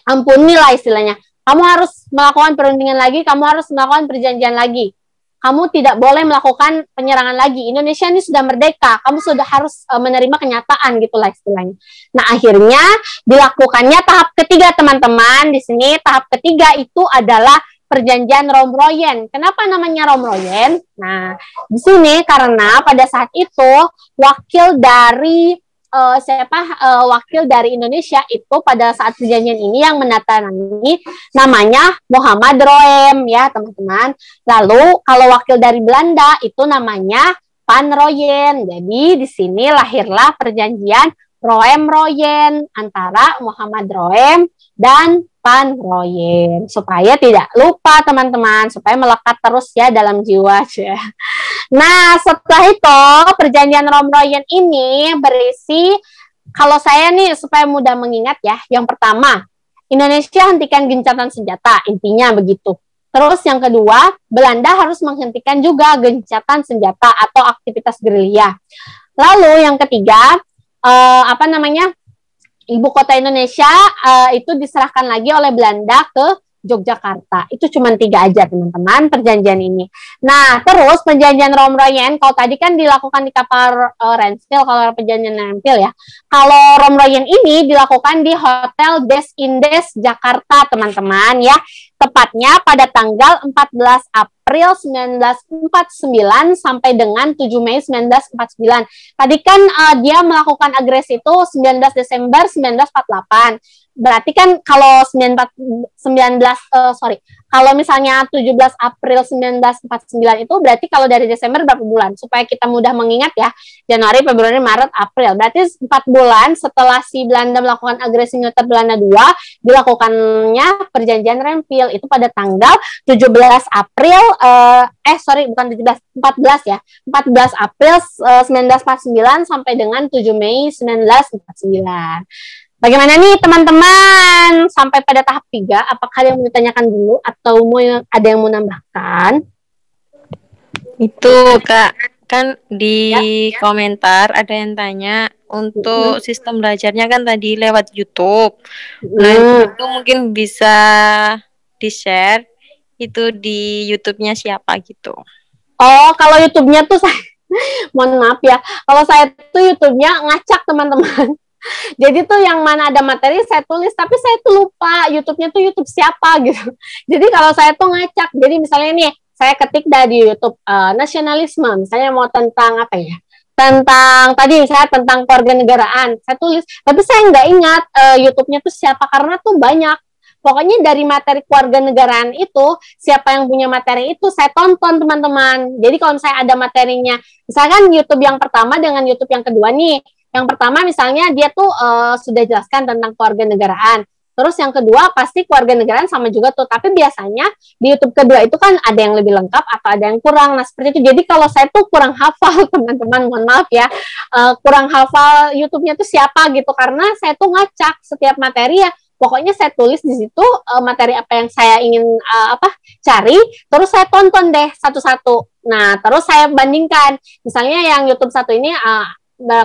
ampuni lah istilahnya. Kamu harus melakukan perundingan lagi, kamu harus melakukan perjanjian lagi. Kamu tidak boleh melakukan penyerangan lagi. Indonesia ini sudah merdeka, kamu sudah harus menerima kenyataan gitulah istilahnya. Nah, akhirnya dilakukannya tahap ketiga, teman-teman. Di sini tahap ketiga itu adalah perjanjian Romroyen. Kenapa namanya Romroyen? Nah, di sini karena pada saat itu wakil dari wakil dari Indonesia itu pada saat perjanjian ini yang menandatangani namanya Muhammad Roem ya teman-teman. Lalu kalau wakil dari Belanda itu namanya Van Royen. Jadi di sini lahirlah perjanjian Roem-Royen antara Muhammad Roem dan Van Royen. Supaya tidak lupa teman-teman, supaya melekat terus ya dalam jiwa. Nah, setelah itu perjanjian Romroyen ini berisi, kalau saya nih supaya mudah mengingat ya, yang pertama, Indonesia hentikan gencatan senjata, intinya begitu. Terus yang kedua, Belanda harus menghentikan juga gencatan senjata atau aktivitas gerilya. Lalu yang ketiga, ibu kota Indonesia itu diserahkan lagi oleh Belanda ke Yogyakarta. Itu cuma 3 aja teman-teman perjanjian ini. Nah terus perjanjian Romroyen, kalau tadi kan dilakukan di kapal Renville, kalau perjanjian Renville ya. Kalau Romroyen ini dilakukan di Hotel Des Indes Jakarta teman-teman ya. Tepatnya pada tanggal 14 April 1949 sampai dengan 7 Mei 1949. Tadi kan dia melakukan agresi itu 19 Desember 1948. Berarti kan kalau kalau misalnya 17 April 1949 itu berarti kalau dari Desember berapa bulan? Supaya kita mudah mengingat ya, Januari, Februari, Maret, April. Berarti 4 bulan setelah si Belanda melakukan agresi militer Belanda II, dilakukannya perjanjian Renville itu pada tanggal 17 April, bukan 17, 14 ya, 14 April 1949 sampai dengan 7 Mei 1949. Bagaimana nih teman-teman sampai pada tahap 3? Apakah ada yang mau ditanyakan dulu atau ada yang mau nambahkan? Itu Kak. kan di komentar ada yang tanya untuk sistem belajarnya kan tadi lewat YouTube. Nah, itu mungkin bisa di-share itu di YouTube-nya siapa gitu. Oh, kalau YouTube-nya tuh saya mohon maaf ya. Kalau saya tuh YouTube-nya ngacak teman-teman. Jadi tuh yang mana ada materi saya tulis, tapi saya tuh lupa YouTube-nya tuh YouTube siapa gitu. Jadi kalau saya tuh ngacak. Jadi misalnya nih, saya ketik dari YouTube nasionalisme, misalnya mau tentang apa ya? Tentang tadi saya tentang kewarganegaraan, saya tulis, tapi saya nggak ingat YouTube-nya tuh siapa karena tuh banyak. Pokoknya dari materi kewarganegaraan itu, siapa yang punya materi itu saya tonton teman-teman. Jadi kalau saya ada materinya, misalkan YouTube yang pertama dengan YouTube yang kedua nih. Yang pertama misalnya dia tuh sudah jelaskan tentang kewarganegaraan. Terus yang kedua pasti kewarganegaraan sama juga tuh. Tapi biasanya di YouTube kedua itu kan ada yang lebih lengkap atau ada yang kurang. Nah seperti itu. Jadi kalau saya tuh kurang hafal teman-teman, mohon maaf ya. Kurang hafal YouTube-nya tuh siapa gitu. Karena saya tuh ngacak setiap materi ya. Pokoknya saya tulis di situ materi apa yang saya ingin cari, terus saya tonton deh satu-satu. Nah, terus saya bandingkan. Misalnya yang YouTube satu ini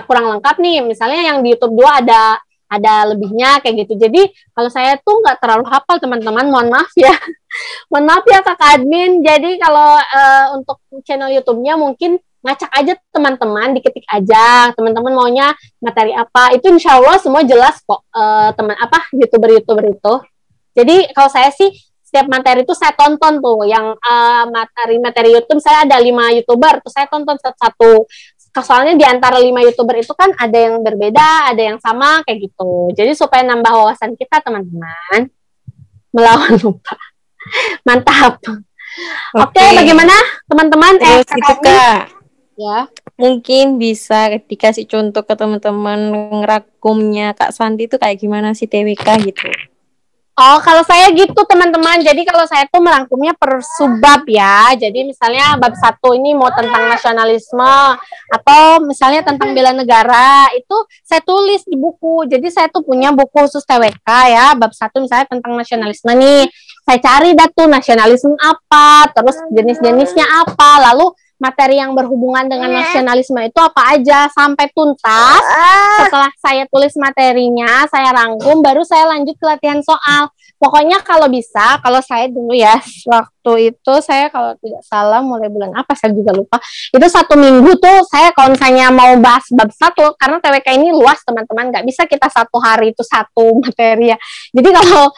kurang lengkap nih. Misalnya yang di YouTube 2 ada lebihnya kayak gitu. Jadi kalau saya tuh nggak terlalu hafal teman-teman, mohon maaf ya. Mohon maaf ya kakak admin. Jadi kalau untuk channel YouTube-nya mungkin ngacak aja teman-teman, diketik aja teman-teman maunya materi apa, itu insya Allah semua jelas kok youtuber itu. Jadi kalau saya sih setiap materi itu saya tonton tuh yang materi YouTube, saya ada 5 youtuber tuh saya tonton satu-satu. Soalnya di antara 5 youtuber itu kan ada yang berbeda, ada yang sama kayak gitu. Jadi supaya nambah wawasan kita teman-teman, melawan lupa. Mantap. Oke, bagaimana teman-teman? Terus itu Kak, ya mungkin bisa dikasih contoh ke teman-teman ngerakumnya Kak Santi itu kayak gimana sih TWK gitu. Oh, kalau saya gitu teman-teman. Jadi kalau saya tuh merangkumnya per subbab ya. Jadi misalnya bab 1 ini mau tentang nasionalisme atau misalnya tentang bela negara, itu saya tulis di buku. Jadi saya tuh punya buku khusus TWK ya. Bab 1 misalnya tentang nasionalisme nih. Saya cari dah tuh nasionalisme apa, terus jenis-jenisnya apa, lalu materi yang berhubungan dengan nasionalisme itu apa aja sampai tuntas. Setelah saya tulis materinya, saya rangkum, baru saya lanjut ke latihan soal. Pokoknya kalau bisa, kalau saya dulu ya, waktu itu saya kalau tidak salah mulai bulan apa, saya juga lupa. Itu 1 minggu tuh saya kalau misalnya mau bahas bab 1, karena TWK ini luas teman-teman, nggak bisa kita 1 hari itu 1 materi ya. Jadi kalau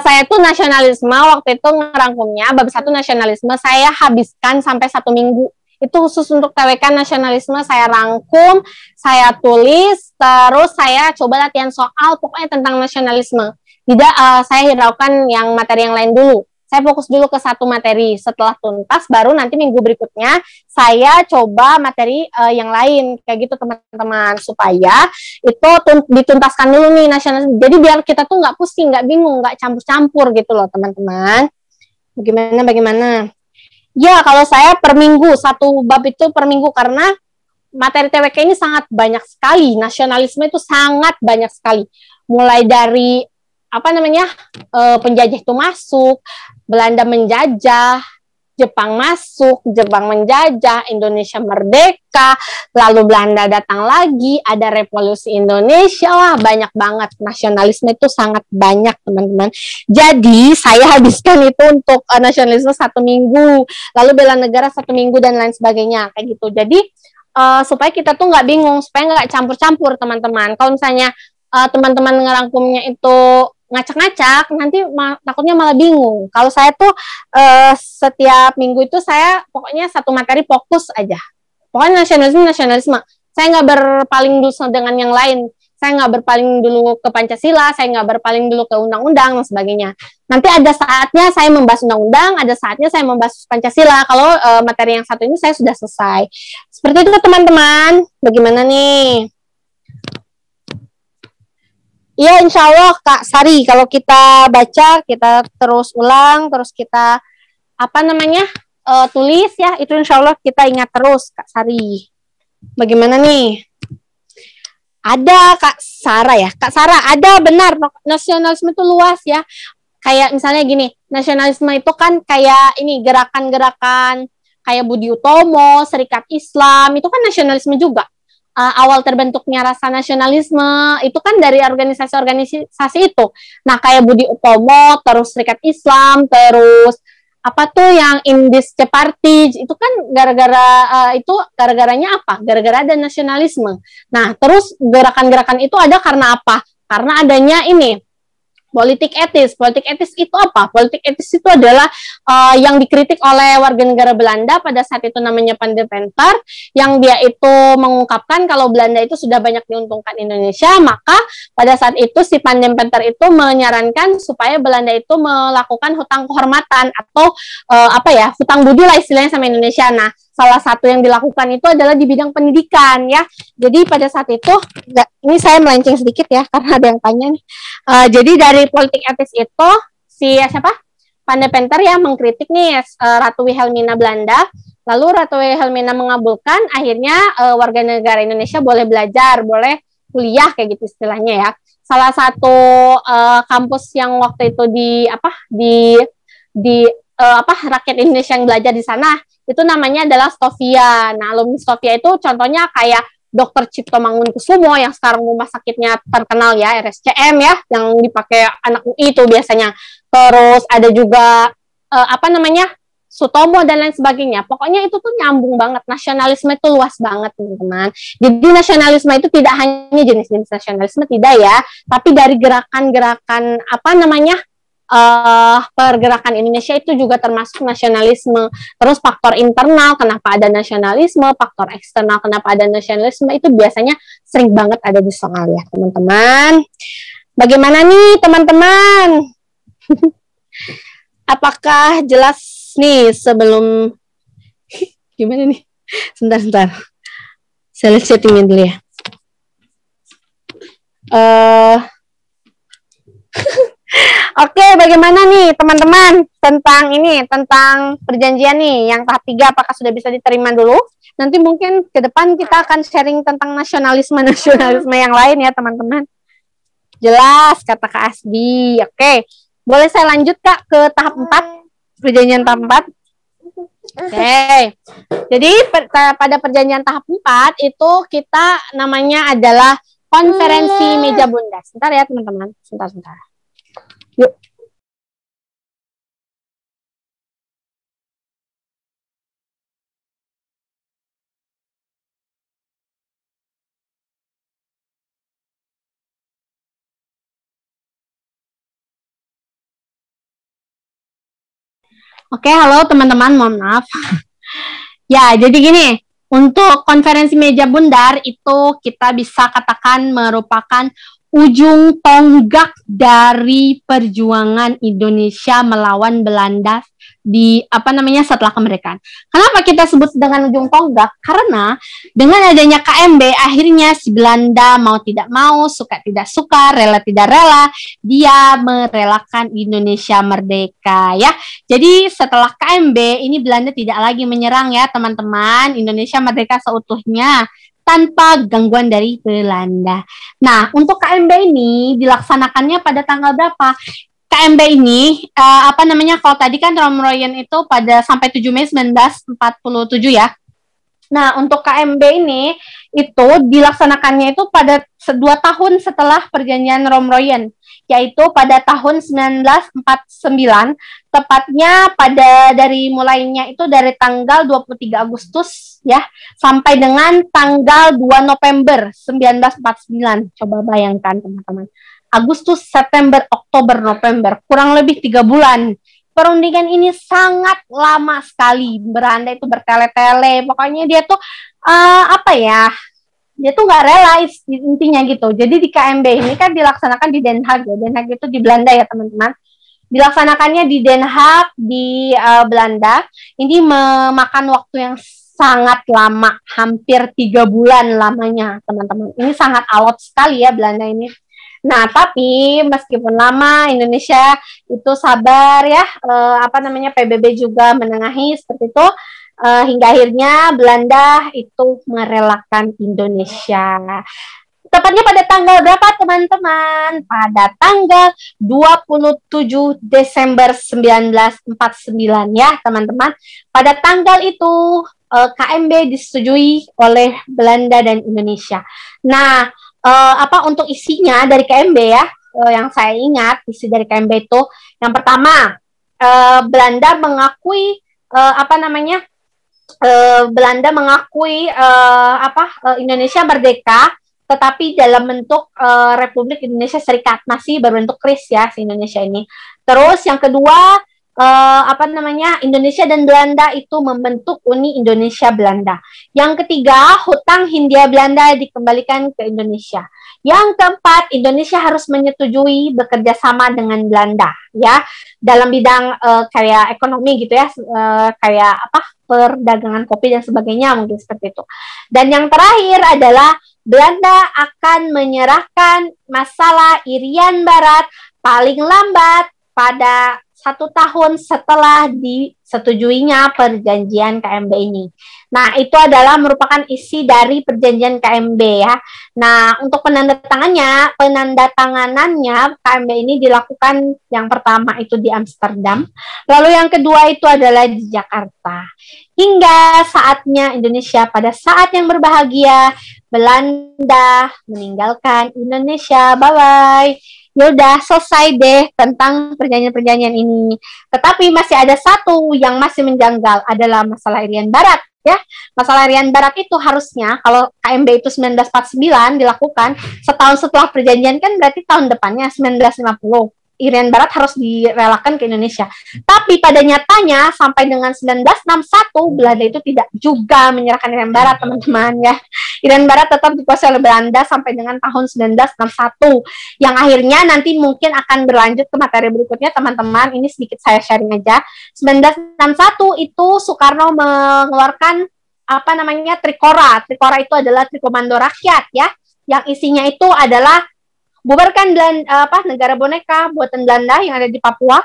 saya tuh nasionalisme, waktu itu ngerangkumnya, bab 1 nasionalisme, saya habiskan sampai 1 minggu. Itu khusus untuk TWK nasionalisme, saya rangkum, saya tulis, terus saya coba latihan soal, pokoknya tentang nasionalisme. Tidak saya hiraukan yang materi yang lain dulu. Saya fokus dulu ke 1 materi. Setelah tuntas, baru nanti minggu berikutnya saya coba materi yang lain. Kayak gitu teman-teman. Supaya itu dituntaskan dulu nih nasionalisme. Jadi biar kita tuh nggak pusing, nggak bingung, nggak campur-campur gitu loh teman-teman. Bagaimana? Ya, kalau saya per minggu, 1 bab itu per minggu, karena materi TWK ini sangat banyak sekali. Nasionalisme itu sangat banyak sekali. Mulai dari, penjajah itu masuk, Belanda menjajah, Jepang masuk, Jepang menjajah, Indonesia merdeka, lalu Belanda datang lagi, ada revolusi Indonesia, wah banyak banget. Nasionalisme itu sangat banyak teman-teman. Jadi saya habiskan itu untuk nasionalisme 1 minggu, lalu bela negara 1 minggu dan lain sebagainya kayak gitu. Jadi supaya kita tuh nggak bingung, supaya nggak campur-campur teman-teman. Kalau misalnya teman-teman ngerangkumnya itu ngacak-ngacak, nanti takutnya malah bingung. Kalau saya tuh setiap minggu itu saya pokoknya 1 materi fokus aja. Pokoknya nasionalisme. Saya nggak berpaling dulu dengan yang lain. Saya nggak berpaling dulu ke Pancasila, saya nggak berpaling dulu ke undang-undang dan sebagainya. Nanti ada saatnya saya membahas undang-undang, ada saatnya saya membahas Pancasila. Kalau materi yang 1 ini saya sudah selesai. Seperti itu teman-teman. Bagaimana nih? Iya, insya Allah Kak Sari, kalau kita baca, kita terus ulang, terus kita tulis ya, itu insya Allah kita ingat terus Kak Sari. Bagaimana nih? Ada Kak Sarah ya, Kak Sarah ada, benar, nasionalisme itu luas ya. Kayak misalnya gini, nasionalisme itu kan kayak ini gerakan-gerakan kayak Budi Utomo, Serikat Islam, itu kan nasionalisme juga. Awal terbentuknya rasa nasionalisme itu kan dari organisasi-organisasi itu. Nah, kayak Budi Utomo, terus Serikat Islam, terus apa tuh yang Indis Party itu kan gara-garanya apa? Gara-gara ada nasionalisme. Nah, terus gerakan-gerakan itu ada karena apa? Karena adanya ini politik etis. Politik etis itu apa? Politik etis itu adalah yang dikritik oleh warga negara Belanda pada saat itu namanya Van de Venter, yang dia itu mengungkapkan kalau Belanda itu sudah banyak diuntungkan Indonesia, maka pada saat itu si Van de Venter itu menyarankan supaya Belanda itu melakukan hutang kehormatan atau hutang budi lah istilahnya sama Indonesia. Nah, salah satu yang dilakukan itu adalah di bidang pendidikan ya. Jadi pada saat itu, ini saya melenceng sedikit ya karena ada yang tanya nih. Jadi dari politik etis itu si Van de Venter ya mengkritik nih Ratu Wilhelmina Belanda. Lalu Ratu Wilhelmina mengabulkan, akhirnya warga negara Indonesia boleh belajar, boleh kuliah kayak gitu istilahnya ya. Salah satu kampus yang waktu itu rakyat Indonesia yang belajar di sana itu namanya adalah Stovia. Nah, alumni Stovia itu contohnya kayak Dr. Cipto Mangunkusumo yang sekarang rumah sakitnya terkenal ya, RSCM ya, yang dipakai anak UI itu biasanya. Terus ada juga Sutomo dan lain sebagainya. Pokoknya itu tuh nyambung banget. Nasionalisme itu luas banget, teman-teman. Jadi nasionalisme itu tidak hanya jenis-jenis nasionalisme, tidak ya, tapi dari gerakan-gerakan pergerakan Indonesia itu juga termasuk nasionalisme. Terus faktor internal kenapa ada nasionalisme, faktor eksternal kenapa ada nasionalisme, itu biasanya sering banget ada di soal ya teman-teman. Bagaimana nih teman-teman? Apakah jelas nih sebelum gimana nih? Sebentar. Saya lihat settingnya dulu ya. Oke, bagaimana nih teman-teman tentang perjanjian nih yang tahap 3 apakah sudah bisa diterima dulu? Nanti mungkin ke depan kita akan sharing tentang nasionalisme yang lain ya teman-teman. Jelas kata Kak Asdi. Oke, boleh saya lanjut Kak ke tahap 4, perjanjian tahap 4. Oke. Jadi pada perjanjian tahap 4 itu kita namanya adalah konferensi meja bundar. Sebentar ya teman-teman, sebentar. Yuk. Oke, halo teman-teman, mohon maaf. Ya, jadi gini, untuk konferensi meja bundar itu kita bisa katakan merupakan ujung tonggak dari perjuangan Indonesia melawan Belanda setelah kemerdekaan. Kenapa kita sebut dengan ujung tonggak? Karena dengan adanya KMB akhirnya si Belanda mau tidak mau, suka tidak suka, rela tidak rela, dia merelakan Indonesia merdeka ya. Jadi setelah KMB ini Belanda tidak lagi menyerang ya teman-teman. Indonesia merdeka seutuhnya tanpa gangguan dari Belanda. Nah, untuk KMB ini dilaksanakannya pada tanggal berapa? KMB ini, kalau tadi kan Romroyen itu pada sampai 7 Mei 1947 ya. Nah, untuk KMB ini, itu dilaksanakannya itu pada 2 tahun setelah perjanjian Romroyen, yaitu pada tahun 1949, tepatnya dari mulainya itu dari tanggal 23 Agustus ya, sampai dengan tanggal 2 November 1949. Coba bayangkan teman-teman. Agustus, September, Oktober, November, kurang lebih 3 bulan. Perundingan ini sangat lama sekali. Belanda itu bertele-tele. Pokoknya dia tuh dia tuh nggak rela intinya gitu. Jadi di KMB ini kan dilaksanakan di Den Haag ya. Den Haag itu di Belanda ya teman-teman. Dilaksanakannya di Den Haag di Belanda. Ini memakan waktu yang sangat lama, hampir 3 bulan lamanya teman-teman. Ini sangat alot sekali ya Belanda ini. Nah, tapi meskipun lama, Indonesia itu sabar ya, PBB juga menengahi seperti itu, hingga akhirnya Belanda itu merelakan Indonesia. Tepatnya pada tanggal berapa teman-teman? Pada tanggal 27 Desember 1949 ya teman-teman. Pada tanggal itu KMB disetujui oleh Belanda dan Indonesia. Nah, untuk isinya dari KMB ya, yang saya ingat isi dari KMB itu, yang pertama Belanda mengakui Belanda mengakui Indonesia merdeka, tetapi dalam bentuk Republik Indonesia Serikat, masih berbentuk KRIS ya si Indonesia ini. Terus yang kedua Indonesia dan Belanda itu membentuk Uni Indonesia Belanda. Yang ketiga, hutang Hindia Belanda dikembalikan ke Indonesia. Yang keempat, Indonesia harus menyetujui bekerja sama dengan Belanda ya dalam bidang kayak ekonomi gitu ya, perdagangan kopi dan sebagainya mungkin seperti itu. Dan yang terakhir adalah Belanda akan menyerahkan masalah Irian Barat paling lambat pada 1 tahun setelah disetujuinya perjanjian KMB ini. Nah, itu adalah merupakan isi dari perjanjian KMB ya. Nah, untuk penandatanganannya KMB ini dilakukan yang pertama itu di Amsterdam, lalu yang kedua itu adalah di Jakarta. Hingga saatnya Indonesia pada saat yang berbahagia, Belanda meninggalkan Indonesia. Bye-bye. Ya udah selesai deh tentang perjanjian-perjanjian ini. Tetapi masih ada satu yang masih menjanggal, adalah masalah Irian Barat ya. Masalah Irian Barat itu harusnya kalau KMB itu 1949 dilakukan setahun setelah perjanjian, kan berarti tahun depannya 1950. Irian Barat harus direlakan ke Indonesia. Tapi pada nyatanya sampai dengan 1961 Belanda itu tidak juga menyerahkan Irian Barat, teman-teman ya. Irian Barat tetap dikuasai oleh Belanda sampai dengan tahun 1961, yang akhirnya nanti mungkin akan berlanjut ke materi berikutnya teman-teman. Ini sedikit saya sharing aja. 1961 itu Soekarno mengeluarkan Trikora. Trikora itu adalah Trikomando Rakyat ya, yang isinya itu adalah bubarkan negara boneka buatan Belanda yang ada di Papua,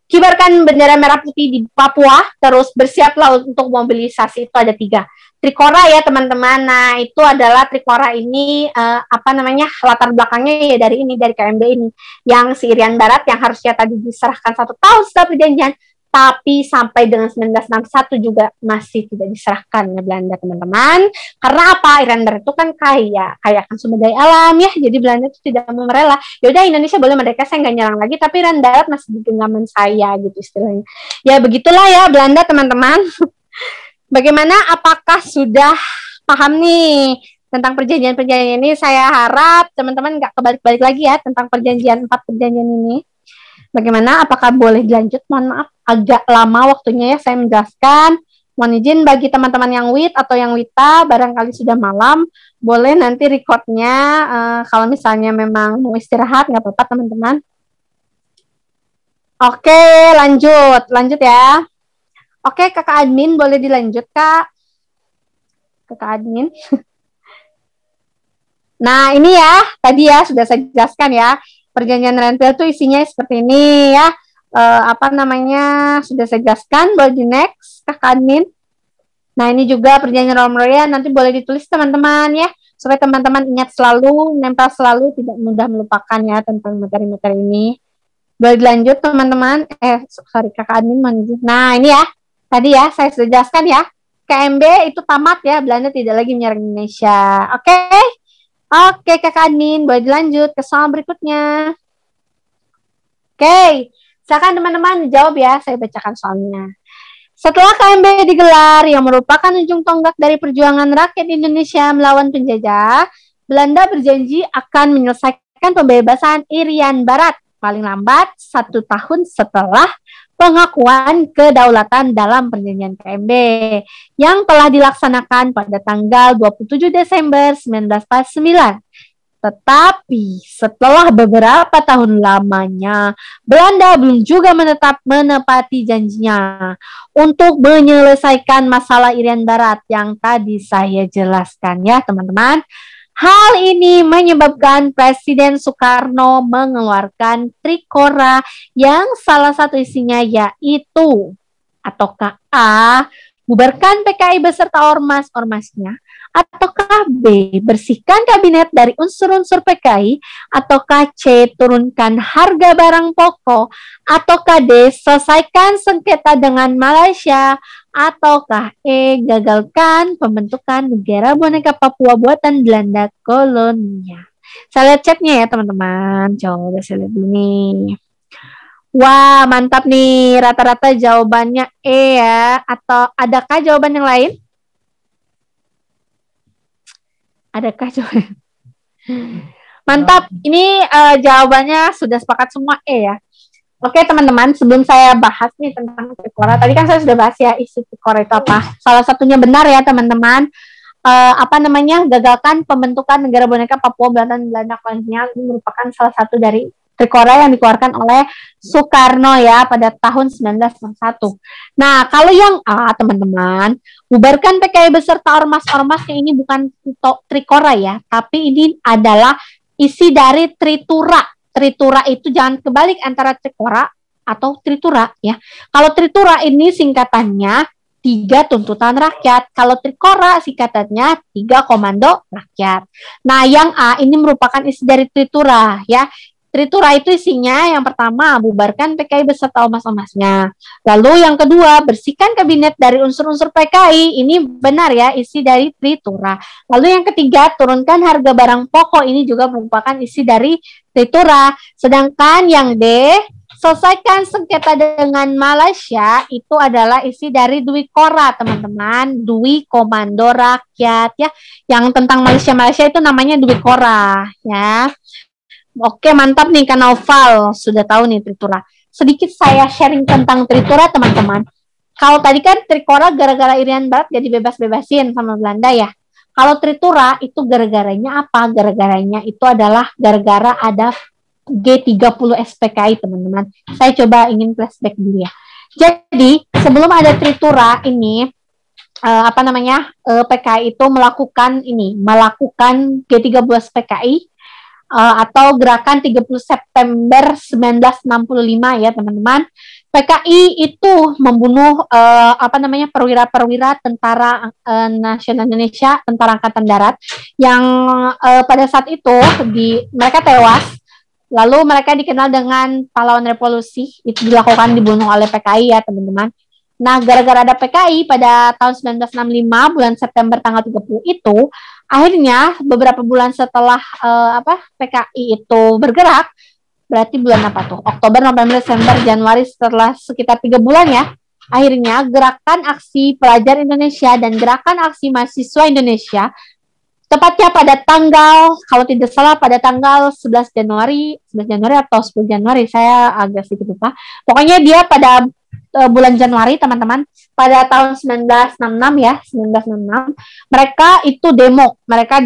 kibarkan bendera merah putih di Papua, terus bersiaplah untuk mobilisasi. Itu ada 3 Trikora ya teman-teman. Nah, itu adalah Trikora ini latar belakangnya ya dari KMB ini, yang si Irian Barat yang harusnya tadi diserahkan 1 tahun setelah perjanjian, tapi sampai dengan 1961 juga masih tidak diserahkan oleh Belanda, teman-teman. Karena apa? Irian Barat itu kan kaya akan sumber daya alam ya, jadi Belanda itu tidak mau merela. Yaudah, Indonesia boleh merdeka, saya nggak nyerang lagi, tapi Irian Barat masih di genggaman saya gitu istilahnya. Ya begitulah ya Belanda, teman-teman. Bagaimana? Apakah sudah paham nih tentang perjanjian-perjanjian ini? Saya harap teman-teman nggak kebalik-balik lagi ya tentang 4 perjanjian ini. Bagaimana? Apakah boleh dilanjut? Mohon maaf, agak lama waktunya ya saya menjelaskan. Mohon izin bagi teman-teman yang WIT atau yang WITA, barangkali sudah malam, boleh nanti recordnya kalau misalnya memang mau istirahat, nggak apa-apa teman-teman. Oke, lanjut ya. Oke, kakak admin boleh dilanjut kak. Kakak admin. Nah ini ya, tadi ya sudah saya jelaskan ya. Perjanjian rentel itu isinya seperti ini ya. Sudah saya jelaskan. Boleh di next, kakak admin. Nah, ini juga perjanjian Romeria, nanti boleh ditulis teman-teman ya, supaya teman-teman ingat selalu, nempel selalu, tidak mudah melupakan ya tentang materi-materi ini. Boleh dilanjut teman-teman. Kakak admin. Nah, ini ya. Tadi ya, saya sudah jelaskan ya. KMB itu tamat ya, Belanda tidak lagi menyerang Indonesia. Oke, kakak admin, boleh dilanjut ke soal berikutnya. Oke, silakan teman-teman jawab ya, saya bacakan soalnya. Setelah KMB digelar, yang merupakan ujung tonggak dari perjuangan rakyat Indonesia melawan penjajah, Belanda berjanji akan menyelesaikan pembebasan Irian Barat paling lambat 1 tahun setelah pengakuan kedaulatan dalam perjanjian KMB yang telah dilaksanakan pada tanggal 27 Desember 1949. Tetapi setelah beberapa tahun lamanya, Belanda belum juga menepati janjinya untuk menyelesaikan masalah Irian Barat yang tadi saya jelaskan ya teman-teman. Hal ini menyebabkan Presiden Soekarno mengeluarkan Trikora yang salah satu isinya yaitu, ataukah A, bubarkan PKI beserta ormas-ormasnya, Ataukah B, bersihkan kabinet dari unsur-unsur PKI? Ataukah C, turunkan harga barang pokok? Ataukah D, selesaikan sengketa dengan Malaysia? Ataukah E, gagalkan pembentukan negara boneka Papua buatan Belanda kolonial? Saya lihat chatnya ya teman-teman. Coba saya lihat dulu nih. Wah, mantap nih. Rata-rata jawabannya E ya. Atau adakah jawaban yang lain? Adakah jawaban? Mantap. Ini jawabannya sudah sepakat semua E ya. Oke teman-teman, sebelum saya bahas nih tentang Trikora, tadi kan saya sudah bahas ya isi Trikora itu apa. Salah satunya benar ya teman-teman. Gagalkan pembentukan negara boneka Papua buatan Belanda kolonial. Ini merupakan salah satu dari Trikora yang dikeluarkan oleh Soekarno ya pada tahun 1961. Nah, kalau yang A teman-teman, bubarkan PKI beserta ormas-ormasnya, ini bukan Trikora ya, tapi ini adalah isi dari Tritura. Tritura itu jangan kebalik antara Trikora atau Tritura ya. Kalau Tritura ini singkatannya 3 tuntutan rakyat. Kalau Trikora singkatannya 3 komando rakyat. Nah, yang A ini merupakan isi dari Tritura ya. Tritura itu isinya yang pertama, bubarkan PKI beserta ormas-ormasnya. Lalu yang kedua, bersihkan kabinet dari unsur-unsur PKI. Ini benar ya, isi dari Tritura. Lalu yang ketiga, turunkan harga barang pokok. Ini juga merupakan isi dari Tritura. Sedangkan yang D, selesaikan sengketa dengan Malaysia, itu adalah isi dari Dwi Kora, teman-teman. Dwi Komando Rakyat ya. Yang tentang Malaysia itu namanya Dwi Kora ya. Oke, mantap nih Kak Naufal, sudah tahu nih Tritura. Sedikit saya sharing tentang Tritura teman-teman. Kalau tadi kan Trikora gara-gara Irian Barat jadi bebas-bebasin sama Belanda ya. Kalau Tritura itu gara-garanya apa? Gara-garanya itu adalah gara-gara ada G30 SPKI teman-teman. Saya coba ingin flashback dulu ya. Jadi sebelum ada Tritura ini PKI itu melakukan G30 SPKI. Atau gerakan 30 September 1965 ya teman-teman. PKI itu membunuh perwira-perwira tentara nasional Indonesia, tentara angkatan darat yang pada saat itu mereka tewas. Lalu mereka dikenal dengan pahlawan revolusi. Itu dibunuh oleh PKI ya teman-teman. Nah, gara-gara ada PKI pada tahun 1965 bulan September tanggal 30 itu, akhirnya beberapa bulan setelah PKI itu bergerak, berarti bulan apa tuh? Oktober, November, Desember, Januari, setelah sekitar 3 bulan ya, akhirnya gerakan aksi pelajar Indonesia dan gerakan aksi mahasiswa Indonesia, tepatnya pada tanggal, kalau tidak salah pada tanggal 11 Januari atau 10 Januari, saya agak sedikit lupa. Pokoknya dia pada bulan Januari teman-teman, pada tahun 1966 mereka itu mereka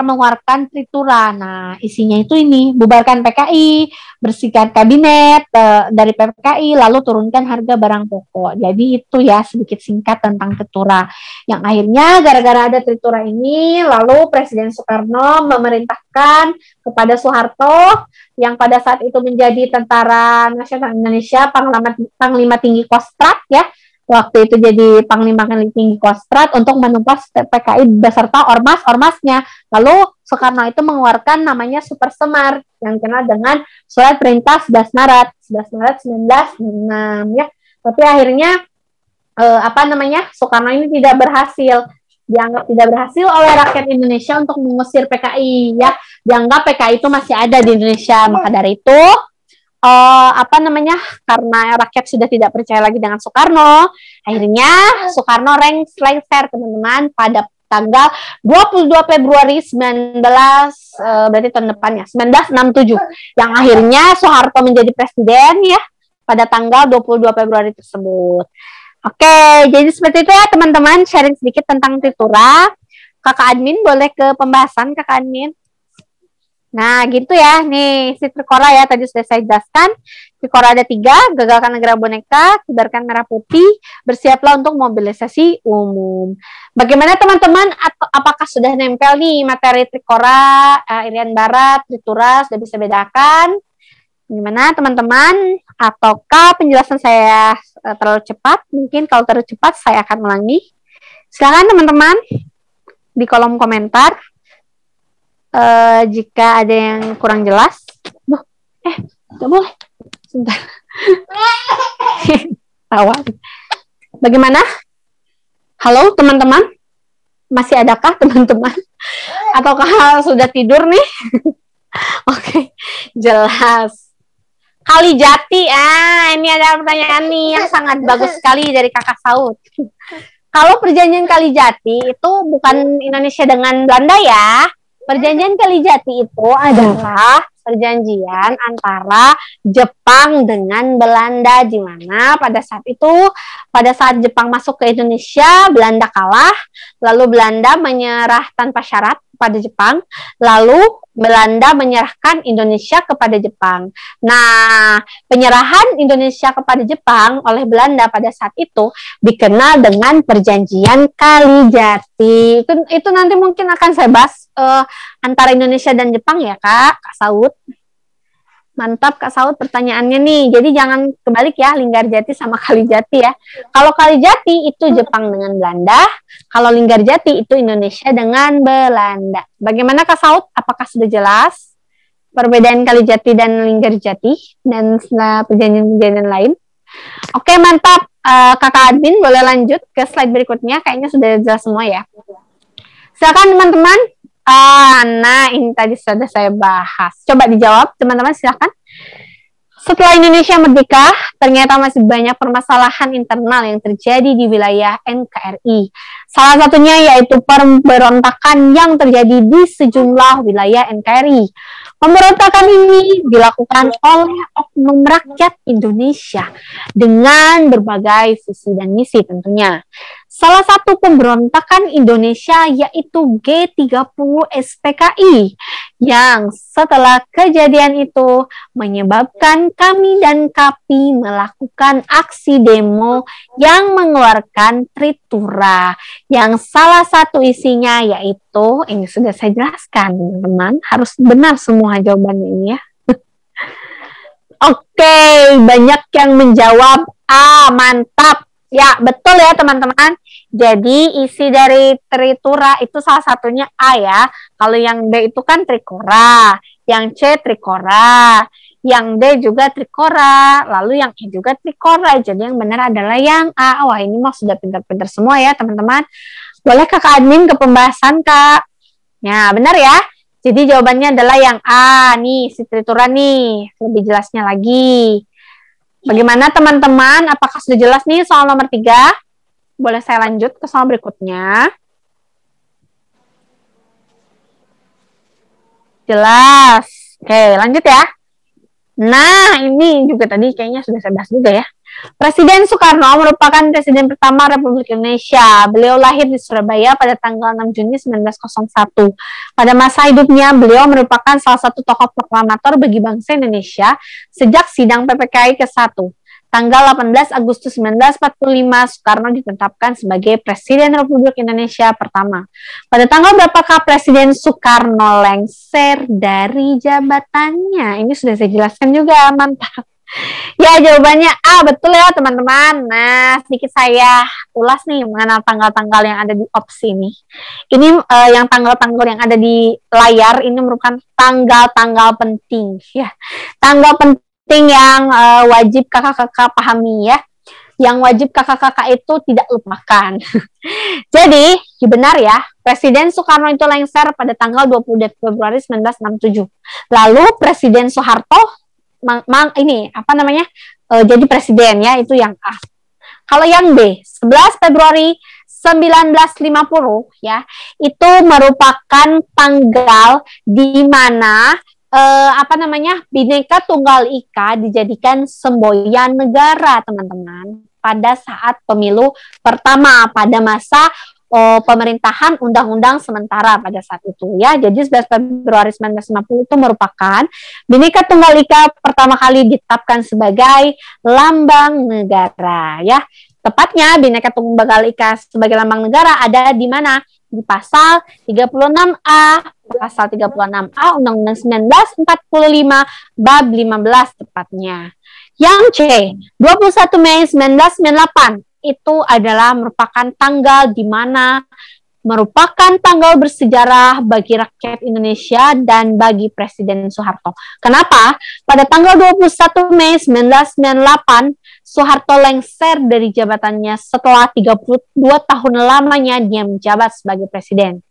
mengeluarkan Tritura. Nah, isinya itu ini, bubarkan PKI, bersihkan kabinet dari PKI, lalu turunkan harga barang pokok. Jadi itu ya sedikit singkat tentang Tritura. Yang akhirnya gara-gara ada Tritura ini, lalu Presiden Soekarno memerintahkan kepada Soeharto yang pada saat itu menjadi Tentara Nasional Indonesia, Panglima Tinggi Kostrat ya. Waktu itu jadi Panglima Tinggi Kostrat untuk menumpas PKI beserta ormas-ormasnya. Lalu Soekarno itu mengeluarkan namanya Super Semar yang dikenal dengan Surat Perintah 11 Maret 1966 ya. Tapi akhirnya Soekarno ini dianggap tidak berhasil oleh rakyat Indonesia untuk mengusir PKI ya. Dianggap PKI itu masih ada di Indonesia. Maka dari itu karena rakyat sudah tidak percaya lagi dengan Soekarno, akhirnya Soekarno lengser teman-teman pada tanggal 22 Februari berarti tahun depannya 1967, yang akhirnya Soeharto menjadi presiden ya pada tanggal 22 Februari tersebut. Oke, jadi seperti itu ya teman-teman, sharing sedikit tentang Tritura. Kakak admin boleh ke pembahasan Kakak admin. Nah, gitu ya. Nih, si Trikora ya, tadi sudah saya jelaskan. Trikora ada 3, gagalkan negara boneka, kibarkan merah putih, bersiaplah untuk mobilisasi umum. Bagaimana teman-teman? Apakah sudah nempel nih materi Trikora, Irian Barat, Tritura, sudah bisa bedakan? Gimana teman-teman? Ataukah penjelasan saya terlalu cepat? Mungkin kalau terlalu cepat, saya akan ulangi. Silakan teman-teman. di kolom komentar jika ada yang kurang jelas. Nggak boleh. Sebentar. Tawa. Bagaimana? Halo teman-teman? Masih adakah teman-teman? Ataukah sudah tidur nih? Oke, jelas. Kalijati, ini ada pertanyaan nih yang sangat bagus sekali dari Kakak Saud. Kalau perjanjian Kalijati itu bukan Indonesia dengan Belanda ya. Perjanjian Kalijati itu adalah perjanjian antara Jepang dengan Belanda, di mana pada saat Jepang masuk ke Indonesia, Belanda kalah, lalu Belanda menyerah tanpa syarat pada Jepang, lalu Belanda menyerahkan Indonesia kepada Jepang. Nah, penyerahan Indonesia kepada Jepang oleh Belanda pada saat itu dikenal dengan Perjanjian Kalijati. Itu nanti mungkin akan saya bahas antara Indonesia dan Jepang ya, Kak Saud. Mantap Kak Saud pertanyaannya nih. Jadi jangan kebalik ya, Linggarjati sama Kalijati ya. Kalau Kalijati itu Jepang dengan Belanda, kalau Linggarjati itu Indonesia dengan Belanda. Bagaimana Kak Saud? Apakah sudah jelas perbedaan Kalijati dan Linggarjati dan perjanjian-perjanjian lain? Oke, mantap. Kakak admin boleh lanjut ke slide berikutnya. Kayaknya sudah jelas semua ya. Silakan teman-teman. Nah, ini tadi sudah saya bahas. Coba dijawab, teman-teman, silakan. Setelah Indonesia merdeka, ternyata masih banyak permasalahan internal yang terjadi di wilayah NKRI. Salah satunya yaitu pemberontakan yang terjadi di sejumlah wilayah NKRI. Pemberontakan ini dilakukan oleh oknum rakyat Indonesia dengan berbagai visi dan misi tentunya. Salah satu pemberontakan Indonesia yaitu G30 SPKI yang setelah kejadian itu menyebabkan kami dan KAPI melakukan aksi demo yang mengeluarkan Tritura yang salah satu isinya yaitu, ini sudah saya jelaskan teman-teman, harus benar semua jawabannya ini ya. Oke, banyak yang menjawab mantap. Ya, betul ya teman-teman. Jadi isi dari Tritura itu salah satunya A ya. Kalau yang B itu kan Trikora, yang C Trikora, yang D juga Trikora, lalu yang E juga Trikora. Jadi yang benar adalah yang A. Wah, ini mah sudah pintar-pintar semua ya teman-teman. Boleh Kakak admin ke pembahasan Kak? Ya, benar ya. Jadi jawabannya adalah yang A nih, si Tritura nih. Lebih jelasnya lagi. Bagaimana teman-teman? Apakah sudah jelas nih soal nomor 3? Boleh saya lanjut ke soal berikutnya? Jelas. Oke, lanjut ya. Nah, ini juga tadi kayaknya sudah saya bahas juga ya. Presiden Soekarno merupakan presiden pertama Republik Indonesia. Beliau lahir di Surabaya pada tanggal 6 Juni 1901. Pada masa hidupnya, beliau merupakan salah satu tokoh proklamator bagi bangsa Indonesia sejak sidang PPKI ke-1. Tanggal 18 Agustus 1945, Soekarno ditetapkan sebagai Presiden Republik Indonesia pertama. Pada tanggal berapakah Presiden Soekarno lengser dari jabatannya? Ini sudah saya jelaskan juga, mantap. Ya, jawabannya A, betul ya teman-teman. Nah, sedikit saya ulas nih mengenal tanggal-tanggal yang ada di opsi ini. Ini yang tanggal-tanggal yang ada di layar ini merupakan tanggal-tanggal penting ya. Tanggal penting yang wajib kakak-kakak pahami ya. Yang wajib kakak-kakak itu tidak lupakan. Jadi, benar ya, Presiden Soekarno itu lengser pada tanggal 20 Februari 1967. Lalu Presiden Soeharto jadi presiden ya, itu yang A. Kalau yang B, 11 Februari 1950 ya, itu merupakan tanggal di mana Bhinneka Tunggal Ika dijadikan semboyan negara, teman-teman, pada saat pemilu pertama pada masa pemerintahan undang-undang sementara pada saat itu ya. Jadi 11 Februari 1950 itu merupakan Bhinneka Tunggal Ika pertama kali ditetapkan sebagai lambang negara ya. Tepatnya Bhinneka Tunggal Ika sebagai lambang negara ada di mana? Di pasal 36A, pasal 36A Undang-Undang 1945 bab 15 tepatnya. Yang C, 21 Mei 1998 itu adalah merupakan tanggal di mana merupakan tanggal bersejarah bagi rakyat Indonesia dan bagi Presiden Soeharto. Kenapa? Pada tanggal 21 Mei 1998, Soeharto lengser dari jabatannya setelah 32 tahun lamanya dia menjabat sebagai presiden.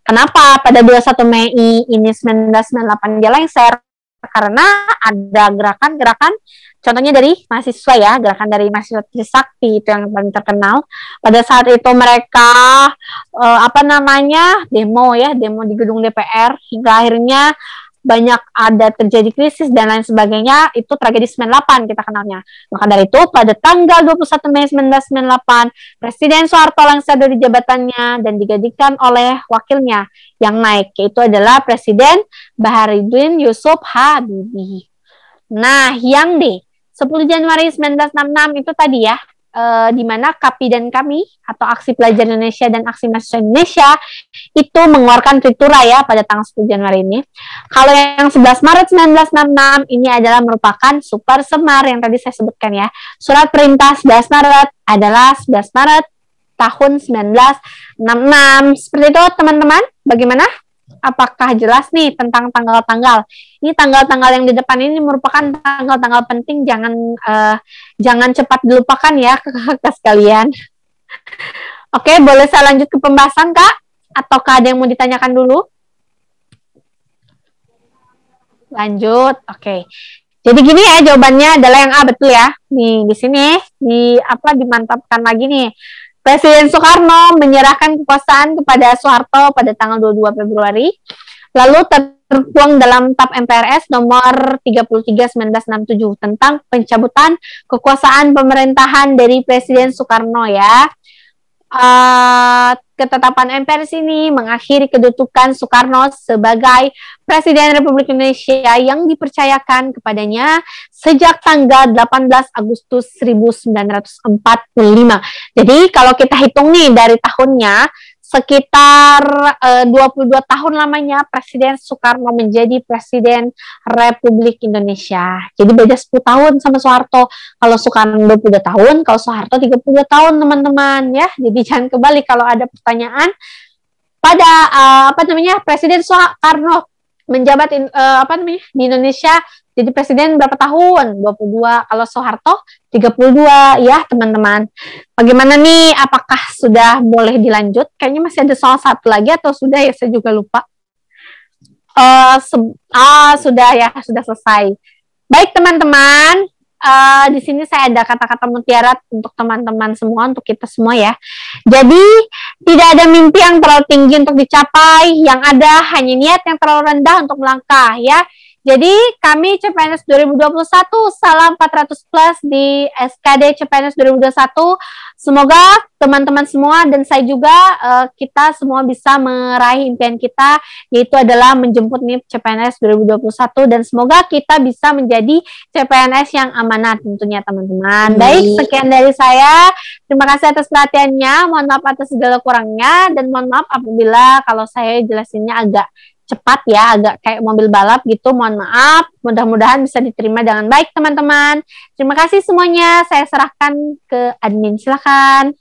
Kenapa pada 21 Mei ini 1998 dia lengser? Karena ada gerakan-gerakan, contohnya dari mahasiswa ya, gerakan dari mahasiswa Trisakti itu yang paling terkenal. Pada saat itu mereka demo di gedung DPR hingga akhirnya banyak ada terjadi krisis dan lain sebagainya. Itu tragedi 98 kita kenalnya. Maka dari itu pada tanggal 21 Mei 1998 Presiden Soeharto lengser dari jabatannya dan digantikan oleh wakilnya yang naik, yaitu adalah Presiden Baharudin Yusuf Habibie. Nah, yang D 10 Januari 1966 itu tadi ya, di mana KAPI dan KAMI atau Aksi Pelajar Indonesia dan Aksi Mahasiswa Indonesia itu mengeluarkan Tritura ya pada tanggal 10 Januari ini. Kalau yang 11 Maret 1966 ini adalah merupakan Super Semar yang tadi saya sebutkan ya. Surat perintah 11 Maret adalah 11 Maret tahun 1966. Seperti itu teman-teman, bagaimana? Apakah jelas nih tentang tanggal-tanggal? Ini tanggal-tanggal yang di depan ini merupakan tanggal-tanggal penting, jangan cepat dilupakan ya kakak sekalian. Oke, boleh saya lanjut ke pembahasan Kak? Ataukah ada yang mau ditanyakan dulu? Lanjut, oke. Jadi gini ya, jawabannya adalah yang A, betul ya. Nih di sini dimantapkan lagi nih. Presiden Soekarno menyerahkan kekuasaan kepada Soeharto pada tanggal 22 Februari, lalu tertuang dalam TAP MPRS nomor 33/1967 tentang pencabutan kekuasaan pemerintahan dari Presiden Soekarno ya. Ketetapan MPRS ini mengakhiri kedudukan Soekarno sebagai Presiden Republik Indonesia yang dipercayakan kepadanya sejak tanggal 18 Agustus 1945. Jadi kalau kita hitung nih dari tahunnya, sekitar 22 tahun lamanya Presiden Soekarno menjadi Presiden Republik Indonesia. Jadi beda 10 tahun sama Soeharto. Kalau Soekarno 22 tahun, kalau Soeharto 32 tahun teman-teman ya. Jadi jangan kebalik kalau ada pertanyaan. Pada Presiden Soekarno menjabat di Indonesia jadi presiden berapa tahun? 22. Kalau Soeharto 32 ya teman-teman. Bagaimana nih? Apakah sudah boleh dilanjut? Kayaknya masih ada soal satu lagi atau sudah ya? Saya juga lupa. Sudah ya, sudah selesai. Baik teman-teman, di sini saya ada kata-kata mutiara untuk teman-teman semua, untuk kita semua ya. Jadi tidak ada mimpi yang terlalu tinggi untuk dicapai, yang ada hanya niat yang terlalu rendah untuk melangkah ya. Jadi kami CPNS 2021 salam 400 plus di SKD CPNS 2021. Semoga teman-teman semua dan saya juga kita semua bisa meraih impian kita, yaitu adalah menjemput NIP CPNS 2021 dan semoga kita bisa menjadi CPNS yang amanat tentunya teman-teman. Baik, sekian dari saya. Terima kasih atas perhatiannya. Mohon maaf atas segala kurangnya dan mohon maaf apabila kalau saya jelasinnya agak cepat ya, agak kayak mobil balap gitu, mohon maaf. Mudah-mudahan bisa diterima dengan baik teman-teman. Terima kasih semuanya, saya serahkan ke admin, silakan.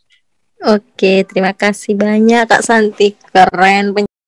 Oke, terima kasih banyak Kak Santi, keren